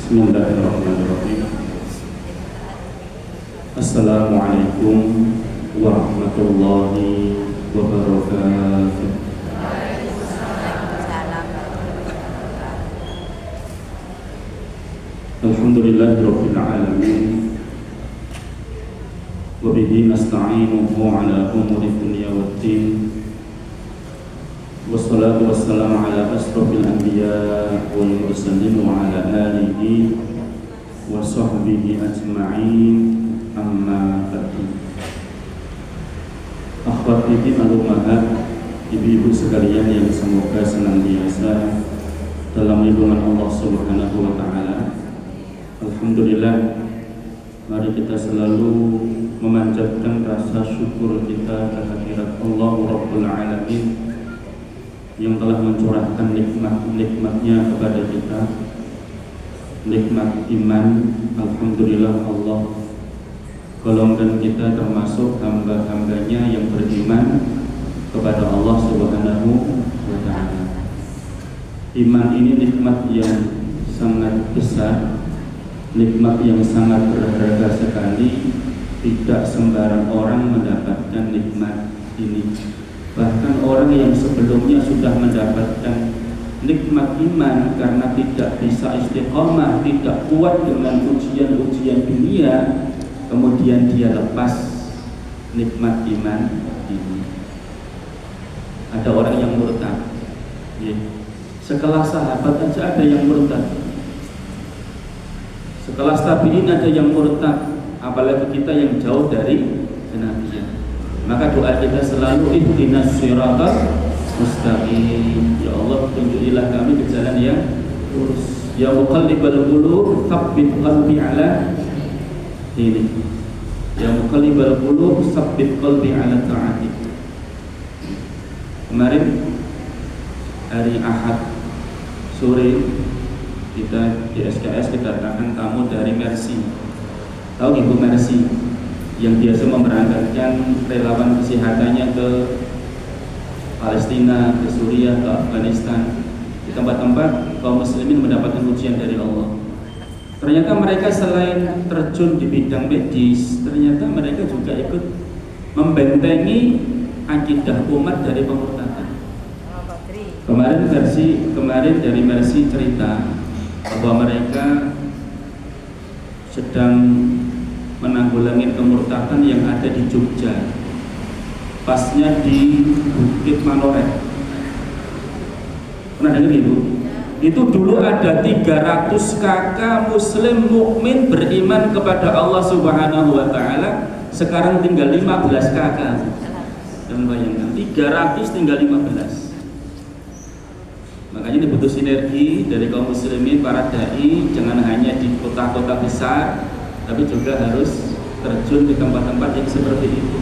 Bismillahirrahmanirrahim. Assalamualaikum warahmatullahi wabarakatuh. Alhamdulillahirabbil alamin. Wa bihi nasta'inuhu ala umuri dunya waddin. Wassalatu wassalamu ala asrofil anbiya wal mursalin wa ala alihi wa sahbihi ajma'in, amma ba'du. Akhwat fiddin al-ummahat, ibu-ibu sekalian yang semoga senantiasa dalam lindungan Allah Subhanahu wa taala. Alhamdulillah, mari kita selalu memanjatkan rasa syukur kita kehadirat Allah Rabbul Alamin yang telah mencurahkan nikmat-nikmatnya kepada kita, nikmat iman. Alhamdulillah, Allah golongkan kita termasuk hamba-hambanya yang beriman kepada Allah Subhanahu wa ta'ala. Iman ini nikmat yang sangat besar, nikmat yang sangat berharga sekali. Tidak sembarang orang mendapatkan nikmat ini. Bahkan orang yang sebelumnya sudah mendapatkan nikmat iman karena tidak bisa istiqomah, tidak kuat dengan ujian-ujian dunia, kemudian dia lepas nikmat iman ini. Ada orang yang murtad, ya. Sekelas sahabat saja ada yang murtad, sekelas tabi'in ada yang murtad, apalagi kita yang jauh dari kenabian. Maka doa kita selalu ihdinas siratal mustaqim. Ya Allah, tunjukilah kami ke jalan yang lurus. Ya muqallibal qulub, tsabbit qalbi ala dinik. Ya muqallibal qulub, tsabbit qalbi ala ta'atik. Kemarin hari Ahad sore kita di SKS kedatangan tamu dari Mercy. Tahu Ibu Mercy yang biasa memberangkatkan relawan kesehatannya ke Palestina, ke Suriah, ke Afghanistan, di tempat-tempat kaum muslimin mendapatkan ujian dari Allah. Ternyata mereka selain terjun di bidang medis, ternyata mereka juga ikut membentengi akidah umat dari pemurtadan. Kemarin dari Mercy cerita bahwa mereka sedang menanggulangi kemurtadan yang ada di Jogja, pasnya di Bukit Manoret. Pernah dengar Ibu? Itu dulu ada 300 kakak muslim mukmin beriman kepada Allah Subhanahu wa taala, sekarang tinggal 15 kakak. Dan bayangkan 300 tinggal 15. Makanya dibutuh sinergi dari kaum muslimin, para dai, jangan hanya di kota-kota besar, tapi juga harus terjun ke tempat-tempat yang seperti itu.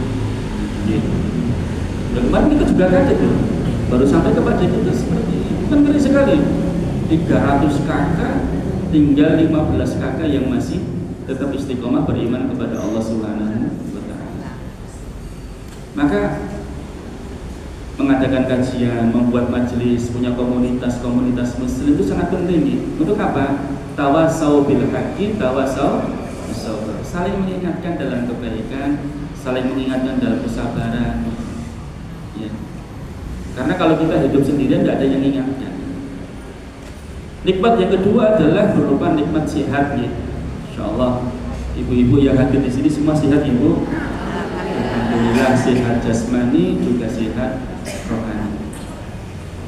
Dan kemarin kita juga kaget loh, baru sampai kepada kita seperti ini. Kan ngeri sekali, 300 kakak tinggal 15 kakak yang masih tetap istiqomah beriman kepada Allah Subhanahu wa ta'ala. Maka mengadakan kajian, membuat majelis, punya komunitas muslim itu sangat penting. Untuk apa? Tawasau bil haqqi, tawasau bisabar. Saling mengingatkan dalam kebaikan, saling mengingatkan dalam kesabaran. Ya. Karena kalau kita hidup sendirian tidak ada yang mengingatkan. Nikmat yang kedua adalah berupa nikmat sehat. Ya. Insyaallah ibu-ibu yang hadir di sini semua sehat, Ibu. Alhamdulillah, sehat jasmani juga sehat rohani.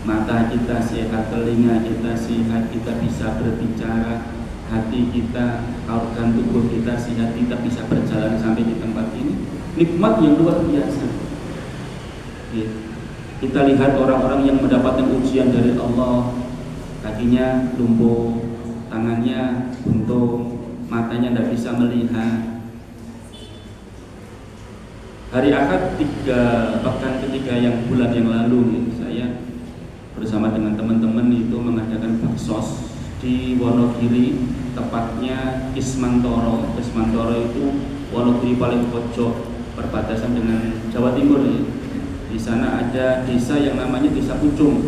Mata kita sehat, telinga kita sehat, kita bisa berbicara, hati kita, organ tubuh kita sehat, kita bisa berjalan sampai di tempat ini. Nikmat yang luar biasa. Kita lihat orang-orang yang mendapatkan ujian dari Allah, kakinya lumpuh, tangannya buntung, matanya tidak bisa melihat. Hari Ahad pekan ketiga yang bulan yang lalu, saya bersama dengan teman-teman itu mengadakan baksos di Wonogiri, tepatnya Kismantoro. Kismantoro itu Wonogiri paling pojok, perbatasan dengan Jawa Timur. Di sana ada desa yang namanya Desa Pucung.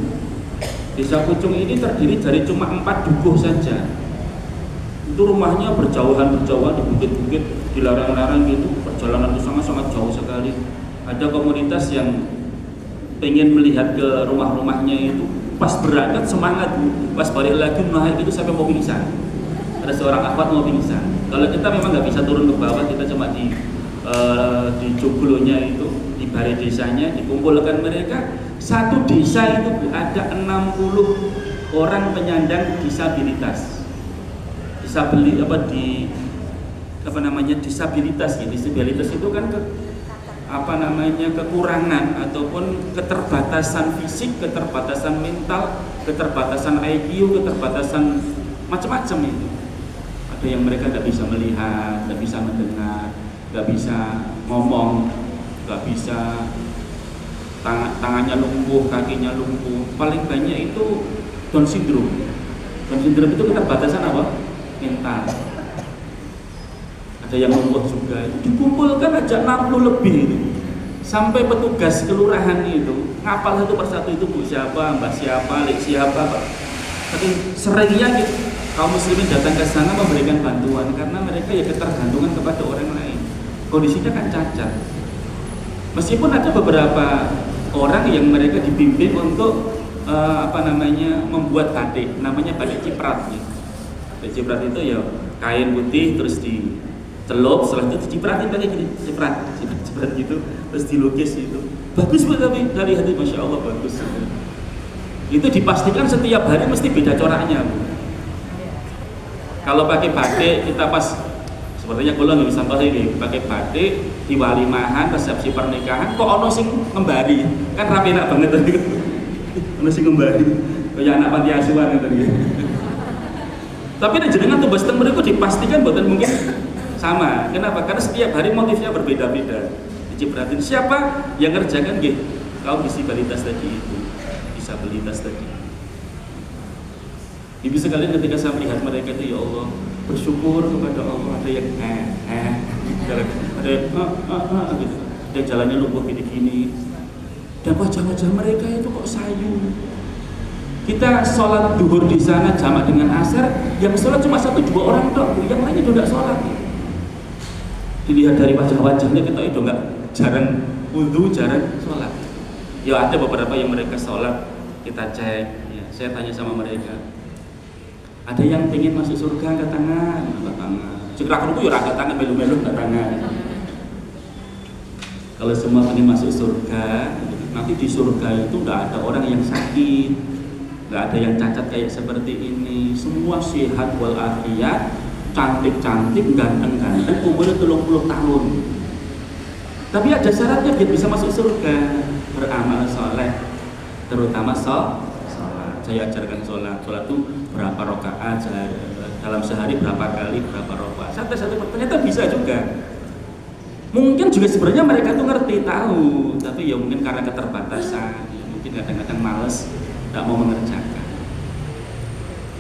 Desa Pucung ini terdiri dari cuma 4 dukuh saja. Itu rumahnya berjauhan di bukit-bukit, di larang-larang gitu, perjalanan itu sangat-sangat jauh sekali. Ada komunitas yang pengen melihat ke rumah-rumahnya itu, pas berangkat semangat, pas balik lagi naik itu sampai mau pingsan. Ada seorang akhwat mau pingsan. Kalau kita memang nggak bisa turun ke bawah, kita cuma di joglonya itu, di balai desanya, dikumpulkan mereka. Satu desa itu ada 60 orang penyandang disabilitas. Disabilitas ya. Disabilitas itu kan kekurangan ataupun keterbatasan fisik, keterbatasan mental, keterbatasan IQ, keterbatasan macam-macam itu. Ada yang mereka nggak bisa melihat, nggak bisa mendengar, nggak bisa ngomong, nggak bisa tangannya lumpuh, kakinya lumpuh. Paling banyak itu Down syndrome. Down syndrome itu keterbatasan apa? Mental. Ada yang lumpuh juga. Dikumpulkan aja 60 lebih itu. Sampai petugas kelurahan itu ngapal satu persatu itu bu siapa, mbak siapa, lek siapa, pak. Tapi seringnya gitu, kaum muslimin datang ke sana memberikan bantuan karena mereka ya ketergantungan kepada orang lain. Kondisinya kan cacat. Meskipun ada beberapa orang yang mereka dibimbing untuk membuat batik, namanya batik ciprat. Batik ciprat itu ya kain putih terus dicelup, setelah itu dicipratin pakai gini, ciprat gitu, terus dilukis itu. Bagus banget tapi dari hati, masya Allah bagus. Itu dipastikan setiap hari mesti beda coraknya. Kalau pakai batik kita pas sepertinya kalau nggak bisa pakai batik di walimahan, resepsi pernikahan, kok ono sing ngembari, kan rapi enak banget tadi. Ono sing ngembari, kayak anak panti asuhan tadi. Tapi nek jenengan tumbas teng mriku dipastikan mboten mungkin sama. Kenapa? Karena setiap hari motifnya berbeda-beda. Dicipratin siapa yang ngerjakan nggih kaum disabilitas tadi itu, disabilitas tadi. Ibu sekalian ketika saya melihat mereka itu ya Allah bersyukur kepada Allah, ada yang ada yang gitu, ada jalannya lumpuh gini-gini, dan wajah-wajah mereka itu kok sayu. Kita sholat duhur di sana jamak dengan asar, yang sholat cuma 1-2 orang dok, yang lainnya udah nggak sholat. Dilihat dari wajah-wajahnya kita itu nggak jarang wudhu, jarang sholat. Ya ada beberapa yang mereka sholat, kita cek, ya, saya tanya sama mereka. Ada yang pengen masuk surga, angkat tangan, angkat tangan. Cekrah aku ya angkat tangan, melu-melu angkat tangan. Kalau semua pengen masuk surga, nanti di surga itu tidak ada orang yang sakit, nggak ada yang cacat kayak seperti ini. Semua sehat walafiat, cantik-cantik, ganteng-ganteng, umurnya 30 tahun. Tapi ada syaratnya biar bisa masuk surga, beramal soleh, terutama sholat. Saya ajarkan sholat itu berapa rakaat dalam sehari, berapa kali, berapa rakaat. Satu ternyata bisa juga. Mungkin juga sebenarnya mereka tuh ngerti, tahu, tapi ya mungkin karena keterbatasan, ya mungkin kadang-kadang malas, tidak mau mengerjakan.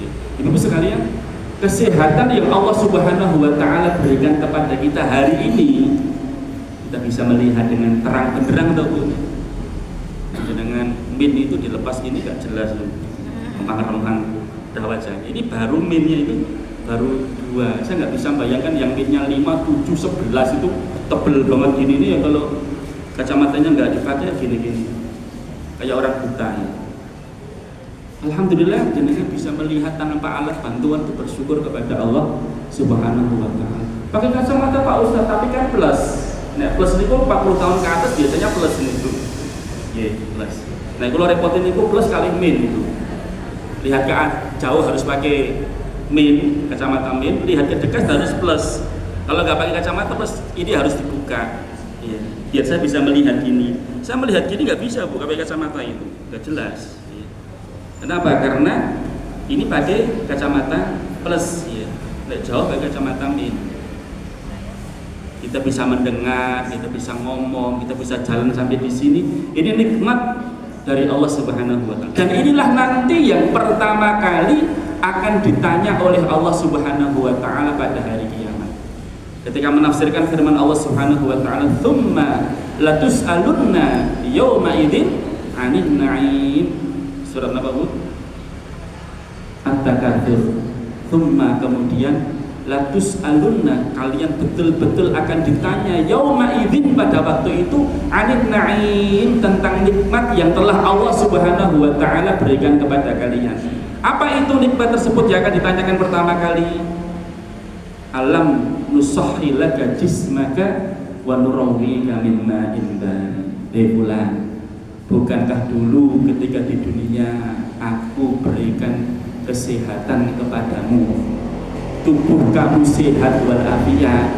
Ya. Ibu sekalian, kesehatan yang Allah Subhanahu Wa Taala berikan kepada kita hari ini, kita bisa melihat dengan terang benderang atau dengan min itu dilepas ini gak jelas loh. Rempang-rempang dah wajahnya. Ini baru minnya itu baru 2. Saya nggak bisa bayangkan yang minnya 5, 7, 11 itu tebel banget gini nih ya, kalau kacamatanya nggak dipakai gini-gini kayak orang buta ya. Alhamdulillah jenengan bisa melihat tanpa alat bantuan itu bersyukur kepada Allah Subhanahu Wa Taala. Pakai kacamata Pak Ustaz, tapi kan plus. Nah plus itu 40 tahun ke atas biasanya plus itu. Ya plus. Nah kalau repotin itu plus kali min itu. Lihat ke jauh harus pakai min, kacamata min, lihat ke dekat harus plus. Kalau nggak pakai kacamata plus, ini harus dibuka. Ya, biar saya bisa melihat gini. Saya melihat gini nggak bisa bu, pakai kacamata itu, nggak jelas. Ya. Kenapa? Karena ini pakai kacamata plus. Ya. Nggak jauh pakai kacamata min. Kita bisa mendengar, kita bisa ngomong, kita bisa jalan sampai di sini. Ini nikmat dari Allah Subhanahu Wa Taala. Dan inilah nanti yang pertama kali akan ditanya oleh Allah Subhanahu Wa Taala pada hari kiamat. Ketika menafsirkan firman Allah Subhanahu Wa Taala, "Tsumma latus'alunna yawma idzin 'anil na'im." Surat apa bu? At-Takatsur. Tsumma kemudian latus alunna, kalian betul-betul akan ditanya yauma idzin pada waktu itu anin na'im, tentang nikmat yang telah Allah Subhanahu wa taala berikan kepada kalian. Apa itu nikmat tersebut yang akan ditanyakan pertama kali? Alam nusahhi laka jismaka wa nurawwika min ma'in barin. Bukankah dulu ketika di dunia aku berikan kesehatan kepadamu, tubuh kamu sehat walafiat,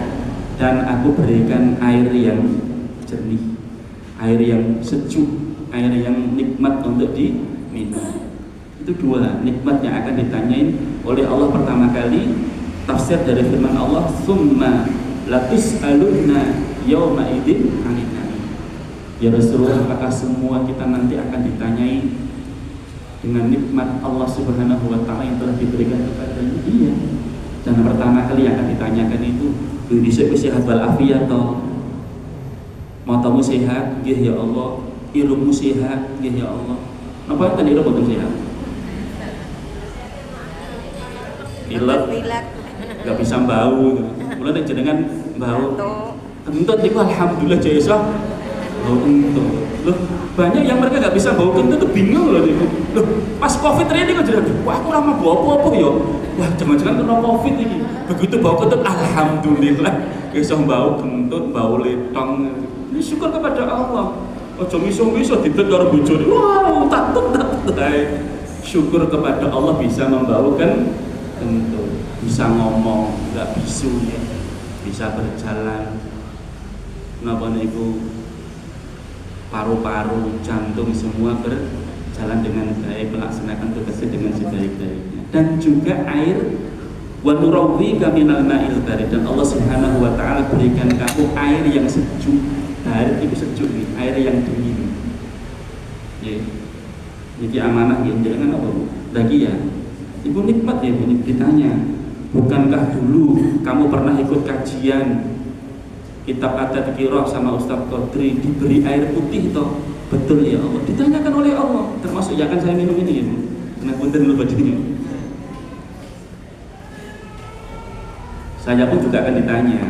dan aku berikan air yang jernih, air yang sejuk, air yang nikmat untuk diminum. Itu dua nikmat yang akan ditanyain oleh Allah pertama kali. Tafsir dari firman Allah, summa latus'alunna yawma idzin 'anil na'im. Ya Rasulullah, apakah semua kita nanti akan ditanyai dengan nikmat Allah Subhanahu wa taala yang telah diberikan kepadanya? Iya. Dan pertama kali yang akan ditanyakan itu, dhisik sehat wal afiat toh. Matamu sehat, nggih ya Allah. Ilmumu sehat, nggih ya Allah. Napa enten ilmu boten sehat? Pilek, nggak bisa bau. Mulai jenengan bau. Kentut itu alhamdulillah jasa. Bau kentut. Loh, banyak yang mereka nggak bisa bau kentut itu bingung loh. Loh, pas COVID ini kan jadi, wah aku lama bau apa ya? Wah, jangan-jangan kena COVID ini. Begitu bau kentut, alhamdulillah. Bisa bau kentut, bau letong. Ini syukur kepada Allah. Ojo miso-miso ditet karo bojone. Wow, takut. Syukur kepada Allah bisa membaukan kentut, bisa ngomong, nggak bisu ya, bisa berjalan. Napa niku paru-paru, jantung semua berjalan dengan baik, melaksanakan tugasnya dengan sebaik-baiknya. Dan juga air, wa nurawwika minal ma'il barid, dan Allah Subhanahu wa taala berikan kamu air yang sejuk. Air itu sejuk nih, air yang dingin. Ya. Jadi amanah ya, jangan apa lagi ya. Ibu nikmat ya, Bu, ditanya, bukankah dulu kamu pernah ikut kajian kitab At-Tadhkirah sama Ustaz Qadri, diberi air putih toh? Betul ya Allah, ditanyakan oleh Allah, termasuk yang akan saya minum ini ya, Bu. Kena punten dulu bajunya. Saya pun juga akan ditanya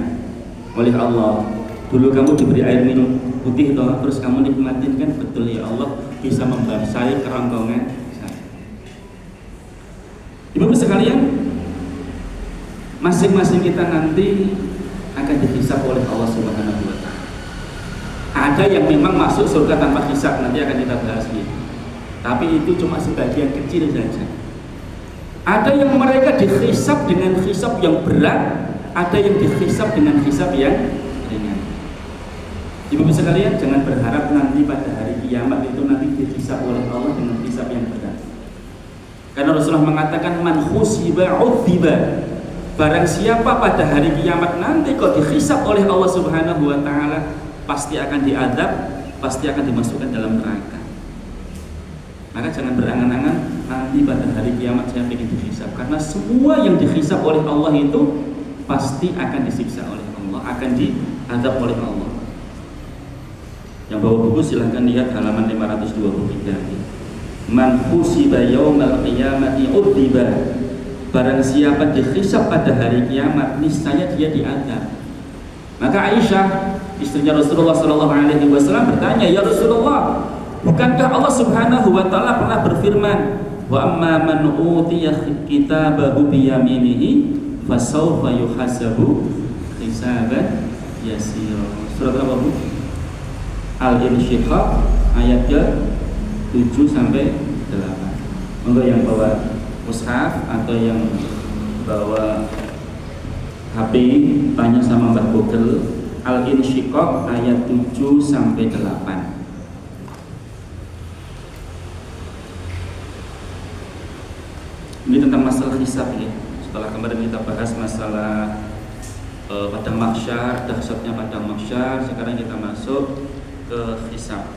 oleh Allah, dulu kamu diberi air minum putih toh, terus kamu nikmatin kan? Betul ya Allah, bisa membasahi kerongkongan saya. Ibu sekalian, masing-masing kita nanti akan dihisab oleh Allah Subhanahu wa taala. Ada yang memang masuk surga tanpa hisab, nanti akan kita bahas ini. Tapi itu cuma sebagian kecil saja. Ada yang mereka dihisab dengan hisab yang berat, ada yang dihisab dengan hisab yang ringan. Ibu sekalian, jangan berharap nanti pada hari kiamat itu nanti dihisab oleh Allah dengan hisab yang berat. Karena Rasulullah mengatakan man khusiba udziba. Barang siapa pada hari kiamat nanti kok dihisab oleh Allah Subhanahu wa taala, pasti akan diadab, pasti akan dimasukkan dalam neraka. Maka jangan berangan-angan nanti pada hari kiamat saya ingin dihisab, karena semua yang dihisab oleh Allah itu pasti akan disiksa oleh Allah, akan diadab oleh Allah. Yang bawa buku silahkan lihat halaman 523. Man husiba yaumal qiyamati udziba. Barang siapa dihisab pada hari kiamat, niscaya dia diadab. Maka Aisyah, istrinya Rasulullah SAW bertanya, ya Rasulullah, bukankah Allah Subhanahu wa taala pernah berfirman, wa amma man utiya kitabahu biyaminihi fasawfa yuhasabu hisaban yasira. Surat apa, Bu? Al-Insyiqaq ayat 7 sampai 8. Monggo yang bawa mushaf atau yang bawa HP tanya sama Mbak Google. Al-Insyiqaq ayat 7 sampai 8. Ini tentang masalah hisab ya. Setelah kemarin kita bahas masalah padang mahsyar, dahsyatnya padang mahsyar, sekarang kita masuk ke hisab.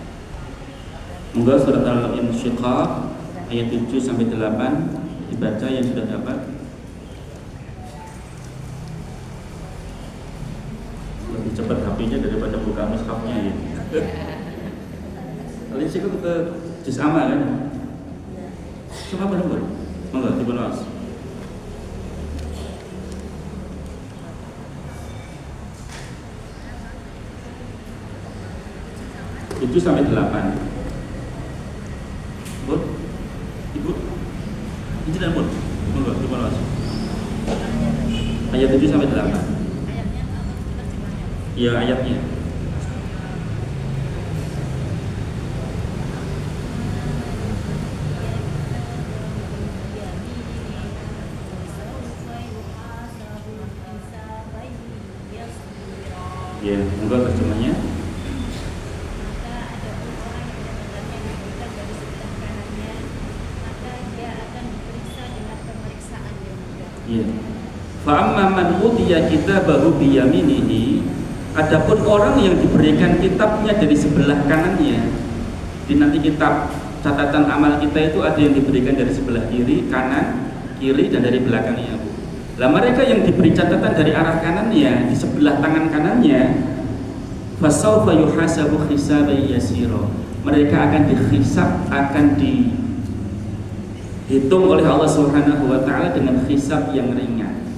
Monggo surat Al-Insyiqaq ayat 7 sampai 8 dibaca yang sudah dapat. Lebih cepat HP-nya daripada buka mushafnya ya. Al-Insyiqaq ke juz amma kan? Coba benar. Monggo dibalas. 7 sampai 8. Bud, Ibu, ini dan Bud, coba ayat 7 sampai 8. Iya, ayatnya. Ya, enggak terjemahnya. Ya. Fa'amma man utiya kitabahu biyaminihi, adapun orang yang diberikan kitabnya dari sebelah kanannya. Di nanti kitab catatan amal kita itu ada yang diberikan dari sebelah kiri, kanan, kiri dan dari belakangnya, Bu. Lah mereka yang diberi catatan dari arah kanannya, di sebelah tangan kanannya, fasawfa yuhasabu hisaban yasira. Mereka akan dihisab, akan dihitung oleh Allah Subhanahu wa taala dengan hisab yang ringan.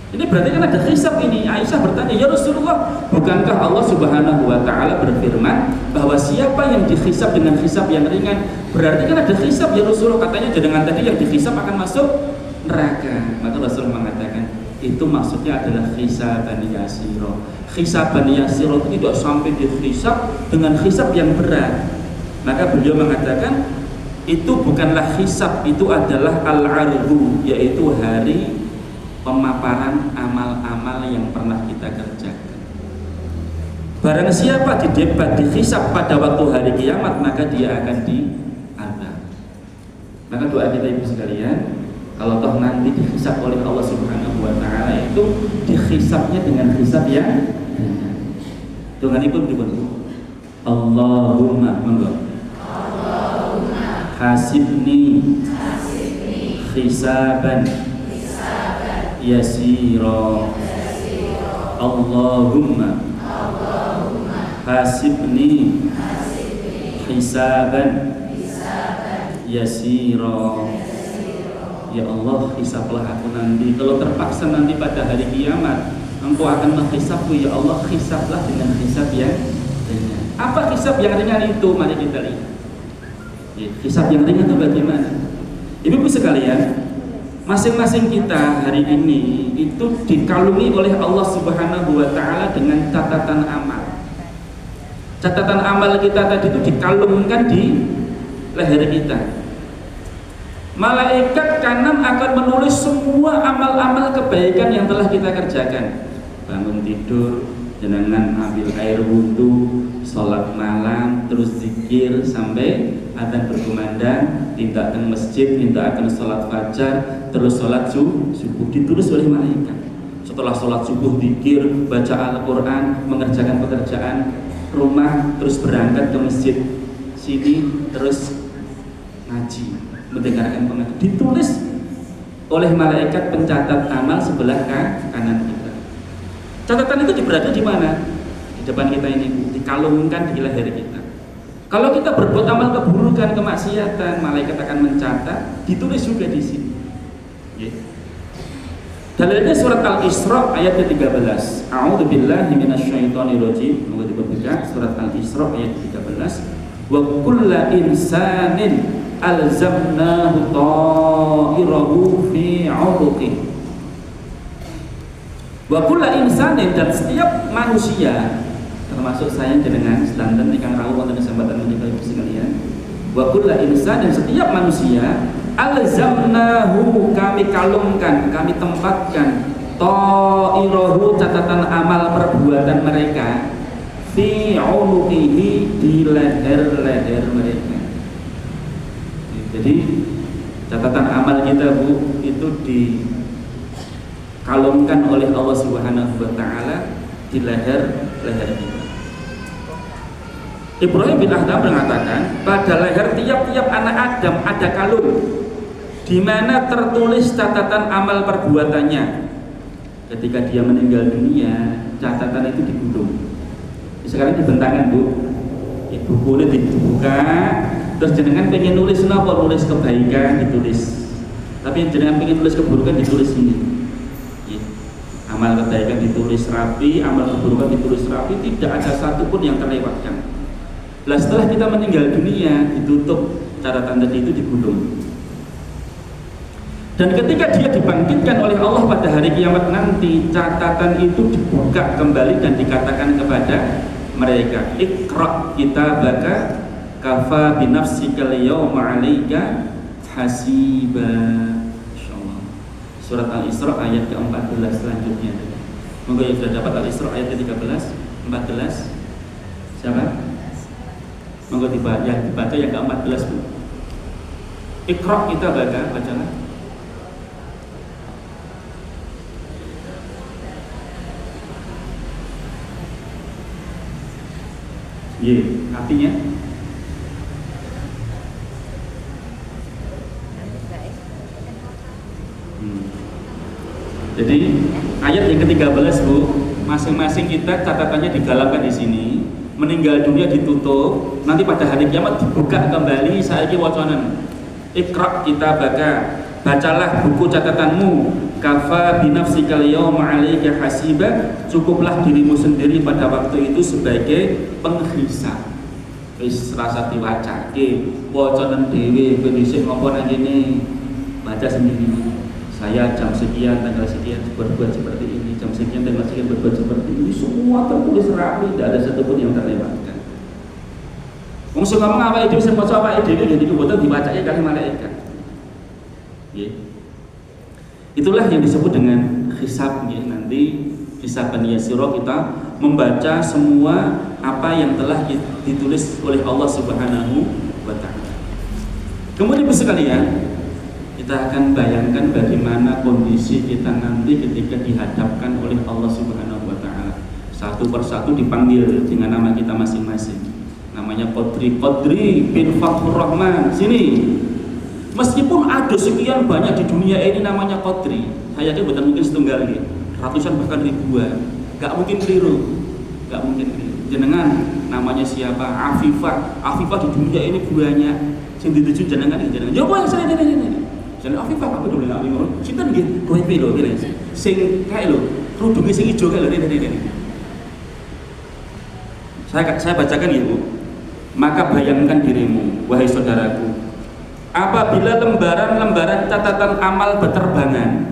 Ini berarti kan ada hisab ini. Aisyah bertanya, "Ya Rasulullah, bukankah Allah Subhanahu wa taala berfirman bahwa siapa yang dihisab dengan hisab yang ringan, berarti kan ada hisab ya Rasulullah, katanya dengan tadi yang dihisab akan masuk neraka." Maka Rasul mengatakan, itu maksudnya adalah hisaban yasiro. Hisaban yasiro itu tidak sampai dihisab dengan hisab yang berat. Maka beliau mengatakan itu bukanlah hisab, itu adalah al-ardu, yaitu hari pemaparan amal-amal yang pernah kita kerjakan. Barang siapa didebat, dihisab pada waktu hari kiamat, maka dia akan diazab. Maka doa kita ibu sekalian, kalau toh nanti dihisab oleh Allah Subhanahu wa taala, itu dihisabnya dengan hisab yang dengan ibu dibantu. Allahumma hasibni hisaban yasira. Allahumma hasibni hisaban yasira. Ya Allah, hisablah aku nanti. Kalau terpaksa nanti pada hari kiamat Engkau akan menghisabku, ya Allah, hisablah dengan hisab yang ringan. Apa hisab yang ringan itu? Mari kita lihat. Hisab yang ringan itu bagaimana? Ibu-ibu sekalian, masing-masing kita hari ini itu dikalungi oleh Allah Subhanahu wa taala dengan catatan amal. Catatan amal kita tadi itu dikalungkan di leher kita. Malaikat kanan akan menulis semua amal-amal kebaikan yang telah kita kerjakan. Bangun tidur, jenengan ambil air wudhu, sholat malam, terus zikir sampai adzan berkumandang, tidak ke masjid, tidak akan sholat fajar, terus sholat subuh, ditulis oleh malaikat. Setelah sholat subuh, zikir, baca Al-Quran, mengerjakan pekerjaan rumah, terus berangkat ke masjid sini, terus ngaji, mendengarkan pengajian, ditulis oleh malaikat pencatat amal sebelah kanan kita. Catatan itu berada di mana? Di depan kita ini, dikalungkan di leher kita. Kalau kita berbuat amal keburukan, kemaksiatan, malaikat akan mencatat, ditulis juga di sini. Dalilnya surat Al-Isra ayat ke-13. A'udzubillahi minasyaitonirrajim. Moga dibaca surat Al-Isra ayat ke-13. Wa kullu insanin alzamnahu ta'irahu fi 'unuqihi. Wa kullu insanin, dan setiap manusia, termasuk saya dengan sedanten ingkang rawuh wonten kesempatan menika ibu sekalian. Wa kullu insanin, setiap manusia, alzamnahu, kami kalungkan, kami tempatkan, ta'irahu, catatan amal perbuatan mereka, fi 'unuqihi, di leher-leher mereka. Jadi catatan amal kita Bu itu dikalungkan oleh Allah Subhanahu wa taala di leher-leher kita. Ibrahim bin Adham mengatakan, pada leher tiap-tiap anak Adam ada kalung di mana tertulis catatan amal perbuatannya. Ketika dia meninggal dunia, catatan itu digulung. Sekarang dibentangan Bu, bukunya dibuka, terus jenengan pengen nulis apa? Nulis kebaikan ditulis, tapi jenengan pengen nulis keburukan ditulis ini. Amal kebaikan ditulis rapi, amal keburukan ditulis rapi, tidak ada satupun yang terlewatkan. Lah setelah kita meninggal dunia, ditutup catatan tadi itu digulung. Dan ketika dia dibangkitkan oleh Allah pada hari kiamat nanti, catatan itu dibuka kembali dan dikatakan kepada mereka, Iqra kitabaka kafa binafsikal yawma 'alaika hasiba. Insyaallah. Surat Al-Isra ayat ke-14 selanjutnya. Monggo yang sudah dapat Al-Isra ayat ke-13, 14. Siapa? Monggo dibaca yang ke-14, Bu. Iqra kitabaka, bacalah. Artinya jadi ayat yang ke-13, Bu, masing-masing kita catatannya digalakkan di sini. Meninggal dunia ditutup, nanti pada hari kiamat dibuka kembali. Saiki wacanan Iqra kitabaka, bacalah buku catatanmu, kafa binafsikal yawma 'alaika hasiba, cukuplah dirimu sendiri pada waktu itu sebagai penghisab. Wis rasa diwacake, wacanan dhewe ben isih ngopo nang kene, baca sendiri. Saya jam sekian tanggal sekian berbuat seperti ini, jam sekian tanggal sekian berbuat seperti ini, semua tertulis rapi, tidak ada satupun yang terlewatkan. Wong sing ngomong awake dhewe sing maca awake dhewe jadi kebutuhan dibacake kali malaikat. Itulah yang disebut dengan hisab. Nanti hisaban yasira, kita membaca semua apa yang telah ditulis oleh Allah Subhanahu wa taala. Kemudian Ibu sekalian, kita akan bayangkan bagaimana kondisi kita nanti ketika dihadapkan oleh Allah Subhanahu wa taala. Satu persatu dipanggil dengan nama kita masing-masing. Namanya Qadri bin Fakhur Rahman. Sini. Meskipun ada sekian banyak di dunia ini namanya Qadri, saya yakin bukan mungkin setunggal ini, ratusan bahkan ribuan. Gak mungkin keliru. Gak mungkin keliru. Jenengan namanya siapa? Afifah di dunia ini banyak. Sing dituju jenengan iki jenengan. Yo kok sing ini. Jeneng Afifah apa dulu nggak bingung. Cinta nggih, kowe lho ngene. Sing kae lho, kerudunge sing ijo kae lho ini. Saya bacakan ya, Bu. Maka bayangkan dirimu, wahai saudaraku, apabila lembaran-lembaran catatan amal berterbangan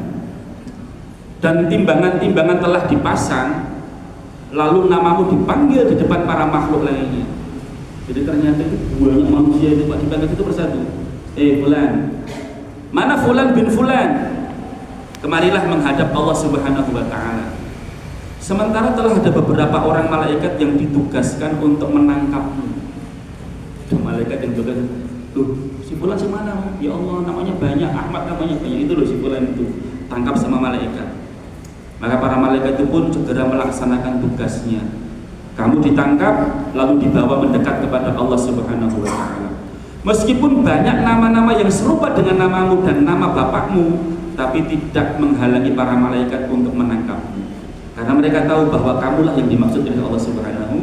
dan timbangan-timbangan telah dipasang, lalu namamu dipanggil di depan para makhluk lainnya. Jadi ternyata itu banyak manusia itu Pak dipanggil itu persatu. Fulan, mana Fulan bin Fulan? Kemarilah menghadap Allah Subhanahu wa taala. Sementara telah ada beberapa orang malaikat yang ditugaskan untuk menangkapmu. Ada malaikat yang juga, si Fulan si mana? Ya Allah, namanya banyak, Ahmad namanya banyak, itu loh si Fulan itu. Tangkap sama malaikat. Maka para malaikat itu pun segera melaksanakan tugasnya. Kamu ditangkap lalu dibawa mendekat kepada Allah Subhanahu wa taala. Meskipun banyak nama-nama yang serupa dengan namamu dan nama bapakmu, tapi tidak menghalangi para malaikat untuk menangkapmu. Karena mereka tahu bahwa kamulah yang dimaksud oleh Allah Subhanahu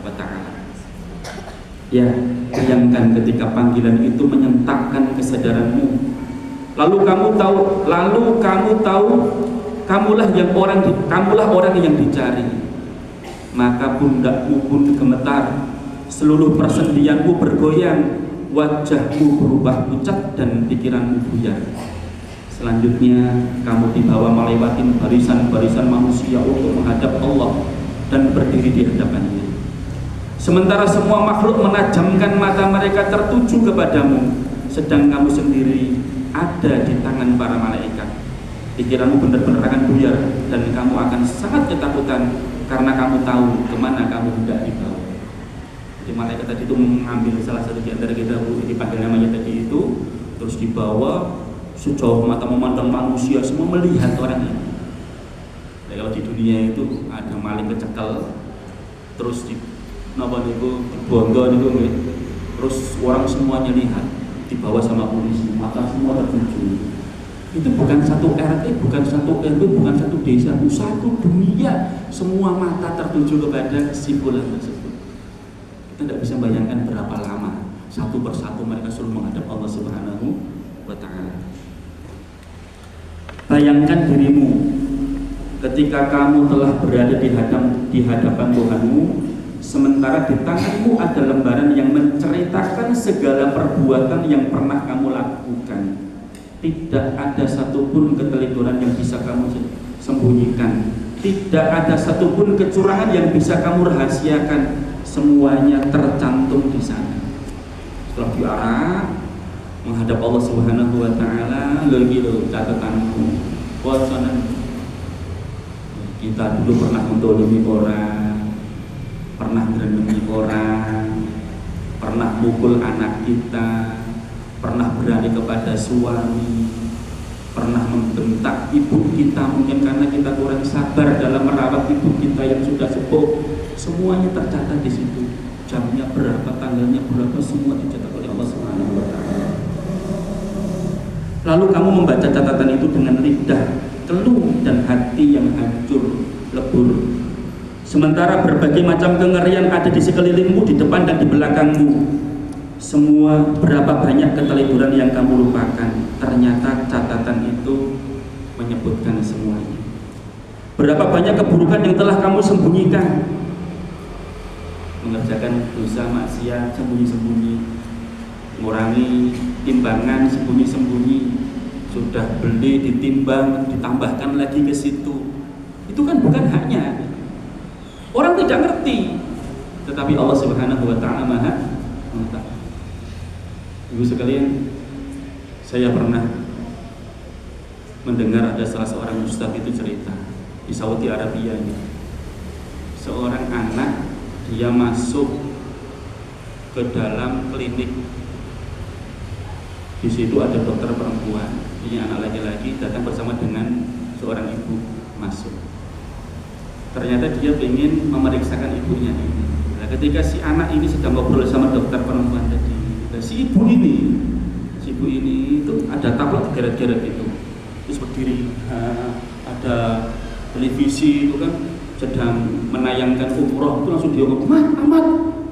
wa taala. Ya, bayangkan ketika panggilan itu menyentakkan kesadaranmu. Lalu kamu tahu kamulah orang yang dicari. Maka pundakmu pun gemetar, seluruh persendianmu bergoyang, wajahmu berubah pucat dan pikiranmu buyar. Selanjutnya kamu dibawa melewati barisan-barisan manusia untuk menghadap Allah dan berdiri di hadapannya. Sementara semua makhluk menajamkan mata mereka tertuju kepadamu, sedang kamu sendiri ada di tangan para malaikat. Pikiranmu benar-benar akan buyar dan kamu akan sangat ketakutan karena kamu tahu kemana kamu hendak dibawa. Jadi malaikat tadi itu mengambil salah satu di antara kita, dipanggil namanya tadi itu, terus dibawa sejauh mata memandang manusia semua melihat orang ini. Nah, kalau di dunia itu ada maling kecekel, terus dibonggo niku, terus orang semuanya lihat, dibawa sama polisi, mata semua tertuju. Itu bukan satu RT, bukan satu RW, bukan satu desa, satu dunia, semua mata tertuju kepada kesimpulan tersebut. Kita tidak bisa bayangkan berapa lama satu persatu mereka suruh menghadap Allah Subhanahu wa taala. Bayangkan dirimu ketika kamu telah berada di hadapan Tuhanmu, sementara di tanganmu ada lembaran yang menceritakan segala perbuatan yang pernah kamu lakukan. Tidak ada satupun keteledoran yang bisa kamu sembunyikan, tidak ada satupun kecurangan yang bisa kamu rahasiakan. Semuanya tercantum di sana. Setelah diarah menghadap Allah Subhanahu wa taala, lagi lo catatanmu. Wacanan kita dulu pernah mendolimi orang, pernah merenungi orang, pernah mukul anak kita, pernah berani kepada suami, pernah membentak ibu kita mungkin karena kita kurang sabar dalam merawat ibu kita yang sudah sepuh. Semuanya tercatat di situ. Jamnya berapa, tanggalnya berapa, semua dicatat oleh Allah Subhanahu wa taala. Lalu kamu membaca catatan itu dengan lidah keluh dan hati yang hancur lebur. Sementara berbagai macam kengerian ada di sekelilingmu, di depan dan di belakangmu. Semua berapa banyak keteledoran yang kamu lupakan, ternyata catatan itu menyebutkan semuanya. Berapa banyak keburukan yang telah kamu sembunyikan, mengerjakan dosa maksiat sembunyi-sembunyi, mengurangi timbangan sembunyi-sembunyi, sudah beli ditimbang ditambahkan lagi ke situ. Itu kan bukan haknya. Orang tidak ngerti, tetapi Allah Subhanahu wa taala Maha mengetahui. Ibu sekalian, saya pernah mendengar ada salah seorang ustaz itu cerita di Saudi Arabia. Seorang anak, dia masuk ke dalam klinik. Di situ ada dokter perempuan, ini anak laki-laki datang bersama dengan seorang ibu masuk. Ternyata dia ingin memeriksakan ibunya ini. Nah, ketika si anak ini sedang ngobrol sama dokter perempuan tadi, si ibu ini itu ada tablet geret-geret itu, terus berdiri, ada televisi itu kan sedang menayangkan umroh, itu langsung dia ngomong, "Mat, Ahmad,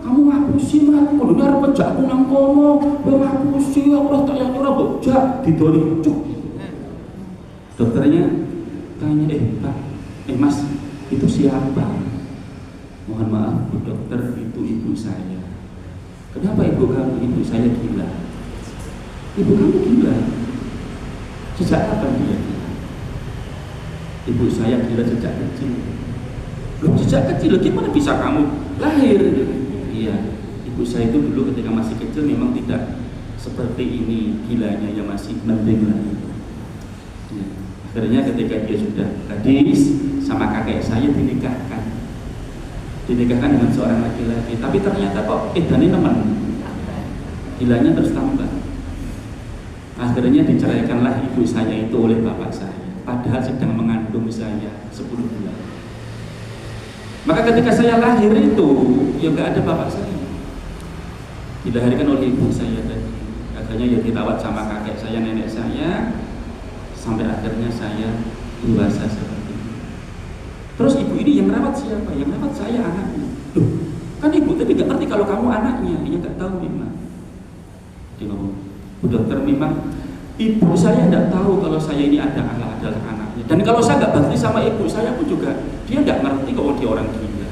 kamu ngapusi Mat, kudunya arep pejakku nang kono, kowe ngapusi ora tak yang ora bojak didoni cuk." Dokternya tanya, Pak, Mas, itu siapa?" "Mohon maaf Bu Dokter, itu ibu saya." "Kenapa ibu kamu?" "Ibu saya gila." "Ibu kamu gila? Sejak kapan dia gila?" "Ibu saya gila sejak kecil." "Loh, sejak kecil, gimana bisa kamu lahir?" "Iya, ibu saya itu dulu ketika masih kecil memang tidak seperti ini gilanya, ya masih mending lah." Ya. Akhirnya ketika dia sudah gadis, sama kakek saya dinikahkan dengan seorang laki-laki, tapi ternyata kok edane nemen, gilanya terus tambah. Akhirnya diceraikanlah ibu saya itu oleh bapak saya, padahal sedang mengandung saya 10 bulan. Maka ketika saya lahir itu, ya nggak ada bapak saya, dilahirkan oleh ibu saya tadi. Akhirnya ya dirawat sama kakek saya, nenek saya, sampai akhirnya saya dewasa seperti ini. Terus ibu ini yang merawat siapa? Yang merawat saya, anaknya. Loh, kan ibu tapi nggak ngerti kalau kamu anaknya, dia nggak tahu memang. Dia ngomong, "Bu Dokter, memang ibu saya nggak tahu kalau saya ini adalah anaknya. Dan kalau saya nggak bakti sama ibu saya pun juga, dia nggak ngerti kalau dia orang gila."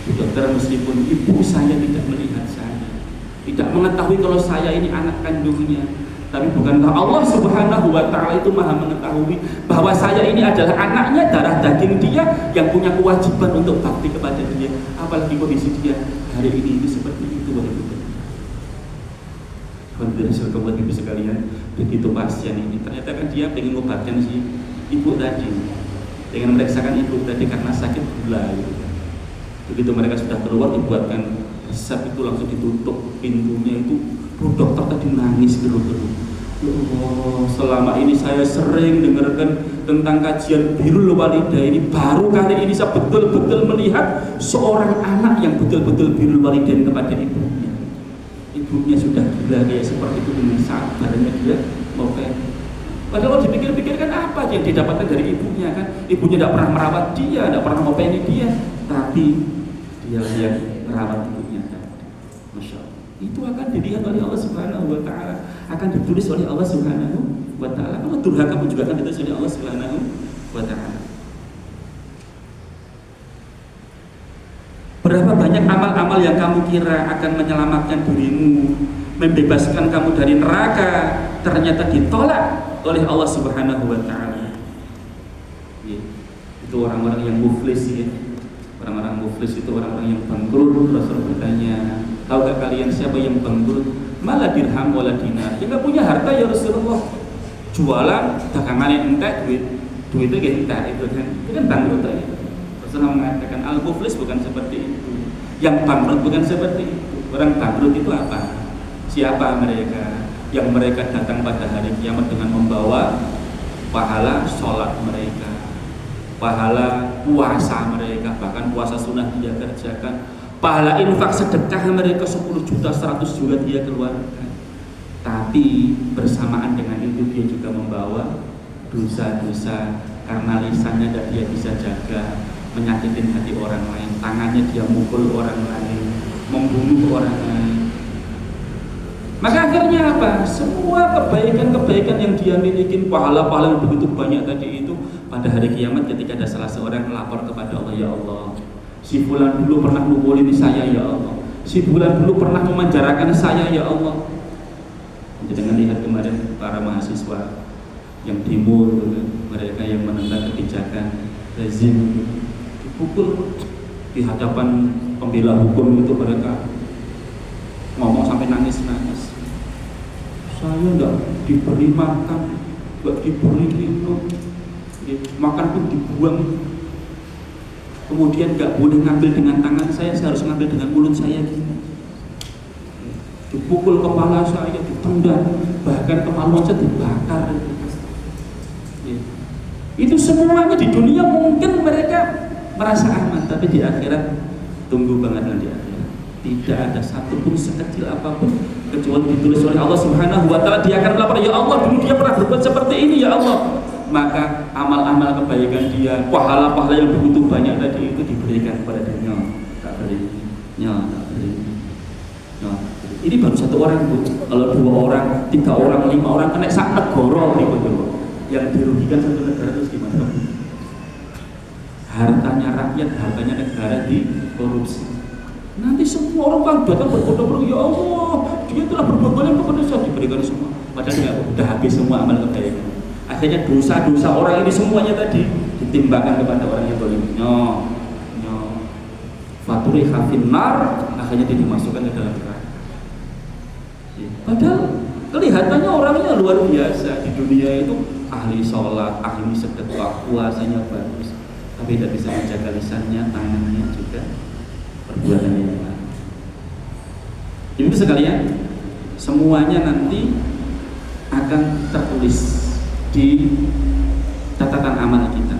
"Bu Dokter, meskipun ibu saya tidak melihat saya, tidak mengetahui kalau saya ini anak kandungnya, tapi bukankah Allah Subhanahu wa taala itu Maha mengetahui bahwa saya ini adalah anaknya, darah daging dia, yang punya kewajiban untuk bakti kepada dia. Apalagi kondisi dia hari ini seperti itu." Alhamdulillah, kawan ibu sekalian, begitu pasien ini ternyata kan dia pengen ngobatin si ibu tadi, dengan memeriksakan ibu tadi karena sakit gula gitu. Begitu mereka sudah keluar, dibuatkan resep, itu langsung ditutup pintunya. Itu Bu Dokter tadi nangis gerut-gerut. "Ya Allah, selama ini saya sering dengarkan tentang kajian birrul walidain, baru kali ini saya betul-betul melihat seorang anak yang betul-betul birrul walidain kepada ibunya. Ibunya sudah gila kayak seperti itu, dengan sabarnya dia ngopek. Padahal kalau dipikir-pikir kan apa yang didapatkan dari ibunya kan? Ibunya tidak pernah merawat dia, tidak pernah ngopeni dia, tapi dia yang merawat ibunya tadi. Masya Allah. Itu akan dilihat oleh Allah Subhanahu wa taala, akan ditulis oleh Allah Subhanahu wa taala. Kalau durhaka pun juga akan ditulis oleh Allah Subhanahu wa taala. Berapa banyak amal-amal yang kamu kira akan menyelamatkan dirimu, membebaskan kamu dari neraka, ternyata ditolak oleh Allah Subhanahu wa taala. Itu orang-orang yang muflis ya. Orang-orang muflis itu orang-orang yang bangkrut. Rasul bertanya, tahu gak kalian siapa yang bangkrut? Malah dirham wala dinar. Dia gak punya harta ya Rasulullah. Jualan, dagangan entek, duitnya gak entek itu kan bangkrut ya. Rasulullah mengatakan al-muflis bukan seperti itu. Yang bangkrut bukan seperti itu. Orang bangkrut itu apa? Siapa mereka? Yang mereka datang pada hari kiamat dengan membawa pahala sholat mereka, pahala puasa mereka, bahkan puasa sunnah dia kerjakan, pahala infak sedekah mereka 10 juta, 100 juta dia keluarkan. Tapi bersamaan dengan itu dia juga membawa dosa-dosa karena lisannya dan dia bisa jaga, menyakitin hati orang lain, tangannya dia mukul orang lain, membunuh orang lain. Maka akhirnya apa? Semua kebaikan-kebaikan yang dia miliki, pahala-pahala yang begitu banyak tadi itu, pada hari kiamat ketika ada salah seorang melapor kepada Allah, ya Allah, si fulan dulu pernah mukulin saya ya Allah, si fulan dulu pernah memenjarakan saya ya Allah. Jangan lihat kemarin para mahasiswa yang demo, mereka yang menentang kebijakan rezim, dipukul di hadapan pembela hukum itu, mereka ngomong sampai nangis-nangis. Saya enggak diberi makan, enggak diberi minum, makan pun dibuang. Kemudian enggak boleh ngambil dengan tangan saya harus ngambil dengan mulut saya gini. Dipukul kepala saya, ditendang, bahkan kemaluan saya dibakar. Itu semuanya di dunia mungkin mereka merasa aman, tapi di akhirat tunggu banget di akhirat. Tidak ada satupun sekecil apapun kecuali ditulis oleh Allah Subhanahu wa taala. Dia akan melapor, ya Allah, dulu dia pernah berbuat seperti ini ya Allah. Maka amal-amal kebaikan dia, pahala-pahala yang begitu banyak tadi itu diberikan kepada dia. Tak beri. Ini baru satu orang, Bu. Kalau 2 orang, 3 orang, 5 orang kena sak negara niku, yang dirugikan satu negara terus gimana? Hartanya rakyat, hartanya negara dikorupsi. Nanti semua orang kan datang berbondong-bondong, ya Allah, dia telah berbuat banyak kepada saya, diberikan semua. Padahal ya udah habis semua amal kebaikan. Akhirnya dosa-dosa orang ini semuanya tadi ditimbangkan kepada orang yang zalim. Faturi khafin nar, akhirnya dia dimasukkan ke dalam neraka. Padahal kelihatannya orangnya luar biasa di dunia itu, ahli sholat, ahli sedekah, puasanya bagus, tapi tidak bisa menjaga lisannya, tangannya juga perbuatannya yang lain. Ibu sekalian, semuanya nanti akan tertulis di catatan amal kita.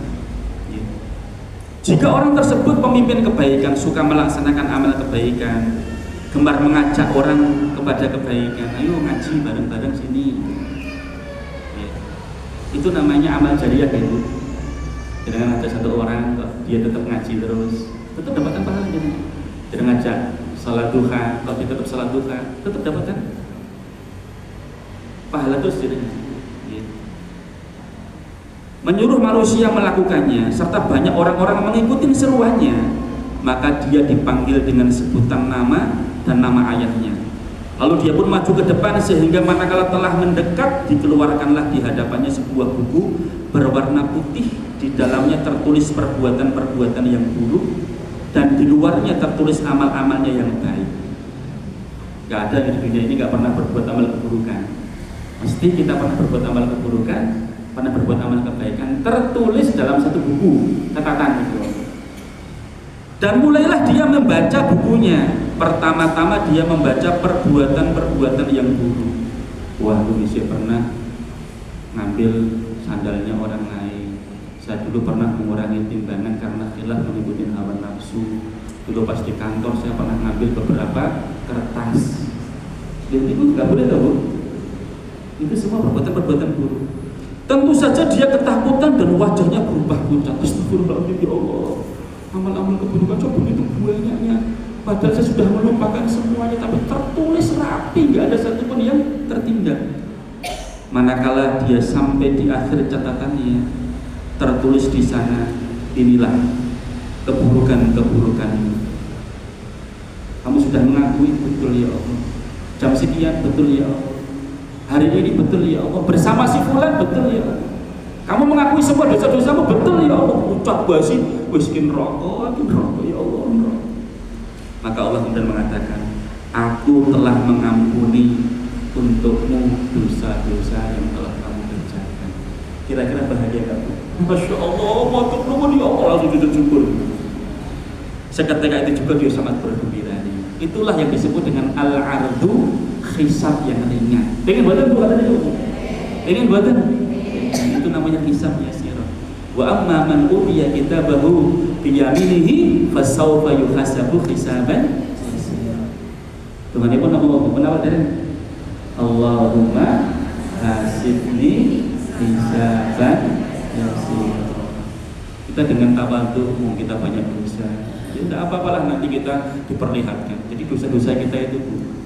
Jika orang tersebut pemimpin kebaikan, suka melaksanakan amal kebaikan, gemar mengajak orang kepada kebaikan, ayo ngaji bareng-bareng sini, itu namanya amal jariah itu. Jangan ada satu orang kok dia tetap ngaji terus, tetap dapatkan pahalanya. Jangan ngajak salat duha, kalau dia tetap salat duha, tetap dapatkan pahala terus jadinya. Menyuruh manusia melakukannya, serta banyak orang-orang mengikuti seruannya, maka dia dipanggil dengan sebutan nama dan nama ayahnya. Lalu dia pun maju ke depan sehingga manakala telah mendekat, dikeluarkanlah di hadapannya sebuah buku berwarna putih, di dalamnya tertulis perbuatan-perbuatan yang buruk dan di luarnya tertulis amal-amalnya yang baik. Gak ada di dunia ini gak pernah berbuat amal keburukan. Mesti kita pernah berbuat amal keburukan, pernah berbuat amal kebaikan, tertulis dalam satu buku catatan itu. Dan mulailah dia membaca bukunya. Pertama-tama dia membaca perbuatan-perbuatan yang buruk. Wah, saya pernah ngambil sandalnya orang lain. Saya dulu pernah mengurangi timbangan karena khilaf mengikuti hawa nafsu. Dulu pas di kantor saya pernah ngambil beberapa kertas. Jadi itu nggak boleh tahu. Itu semua perbuatan-perbuatan buruk. Tentu saja dia ketakutan dan wajahnya berubah pucat. Astagfirullahaladzim, ya Allah. Amal-amal keburukan coba begitu banyaknya. Padahal saya sudah melupakan semuanya, tapi tertulis rapi, nggak ada satupun yang tertinggal. Manakala dia sampai di akhir catatannya, tertulis di sana, inilah keburukan-keburukan Kamu sudah mengakui, betul ya Allah. Jam sekian, betul ya Allah. Hari ini betul ya Allah. Bersama si fulan, betul ya Allah. Kamu mengakui semua dosa-dosamu, betul ya Allah. Ucap basi, kin rokok ya Allah. Maka Allah kemudian mengatakan, aku telah mengampuni untukmu dosa-dosa yang telah kamu kerjakan. Kira-kira bahagia gak? Masya Allah, matur nuwun ya Allah, langsung syukur. Seketika itu juga dia sangat bergembira. Itulah yang disebut dengan al-ardu, hisab yang ringan. Pengen buatan bukan tadi? Pengen buatan? Itu namanya hisab yasir. Wa amma man utiya kitabahu biyaminihi fasawfa yuhasabu hisaban yasira. Tuhan ibu nama dari Allahumma hasibni hisaban yasira. Kita dengan tawadhu, kita banyak dosa. Ya tidak apa-apalah, nanti kita diperlihatkan. Jadi dosa-dosa kita itu,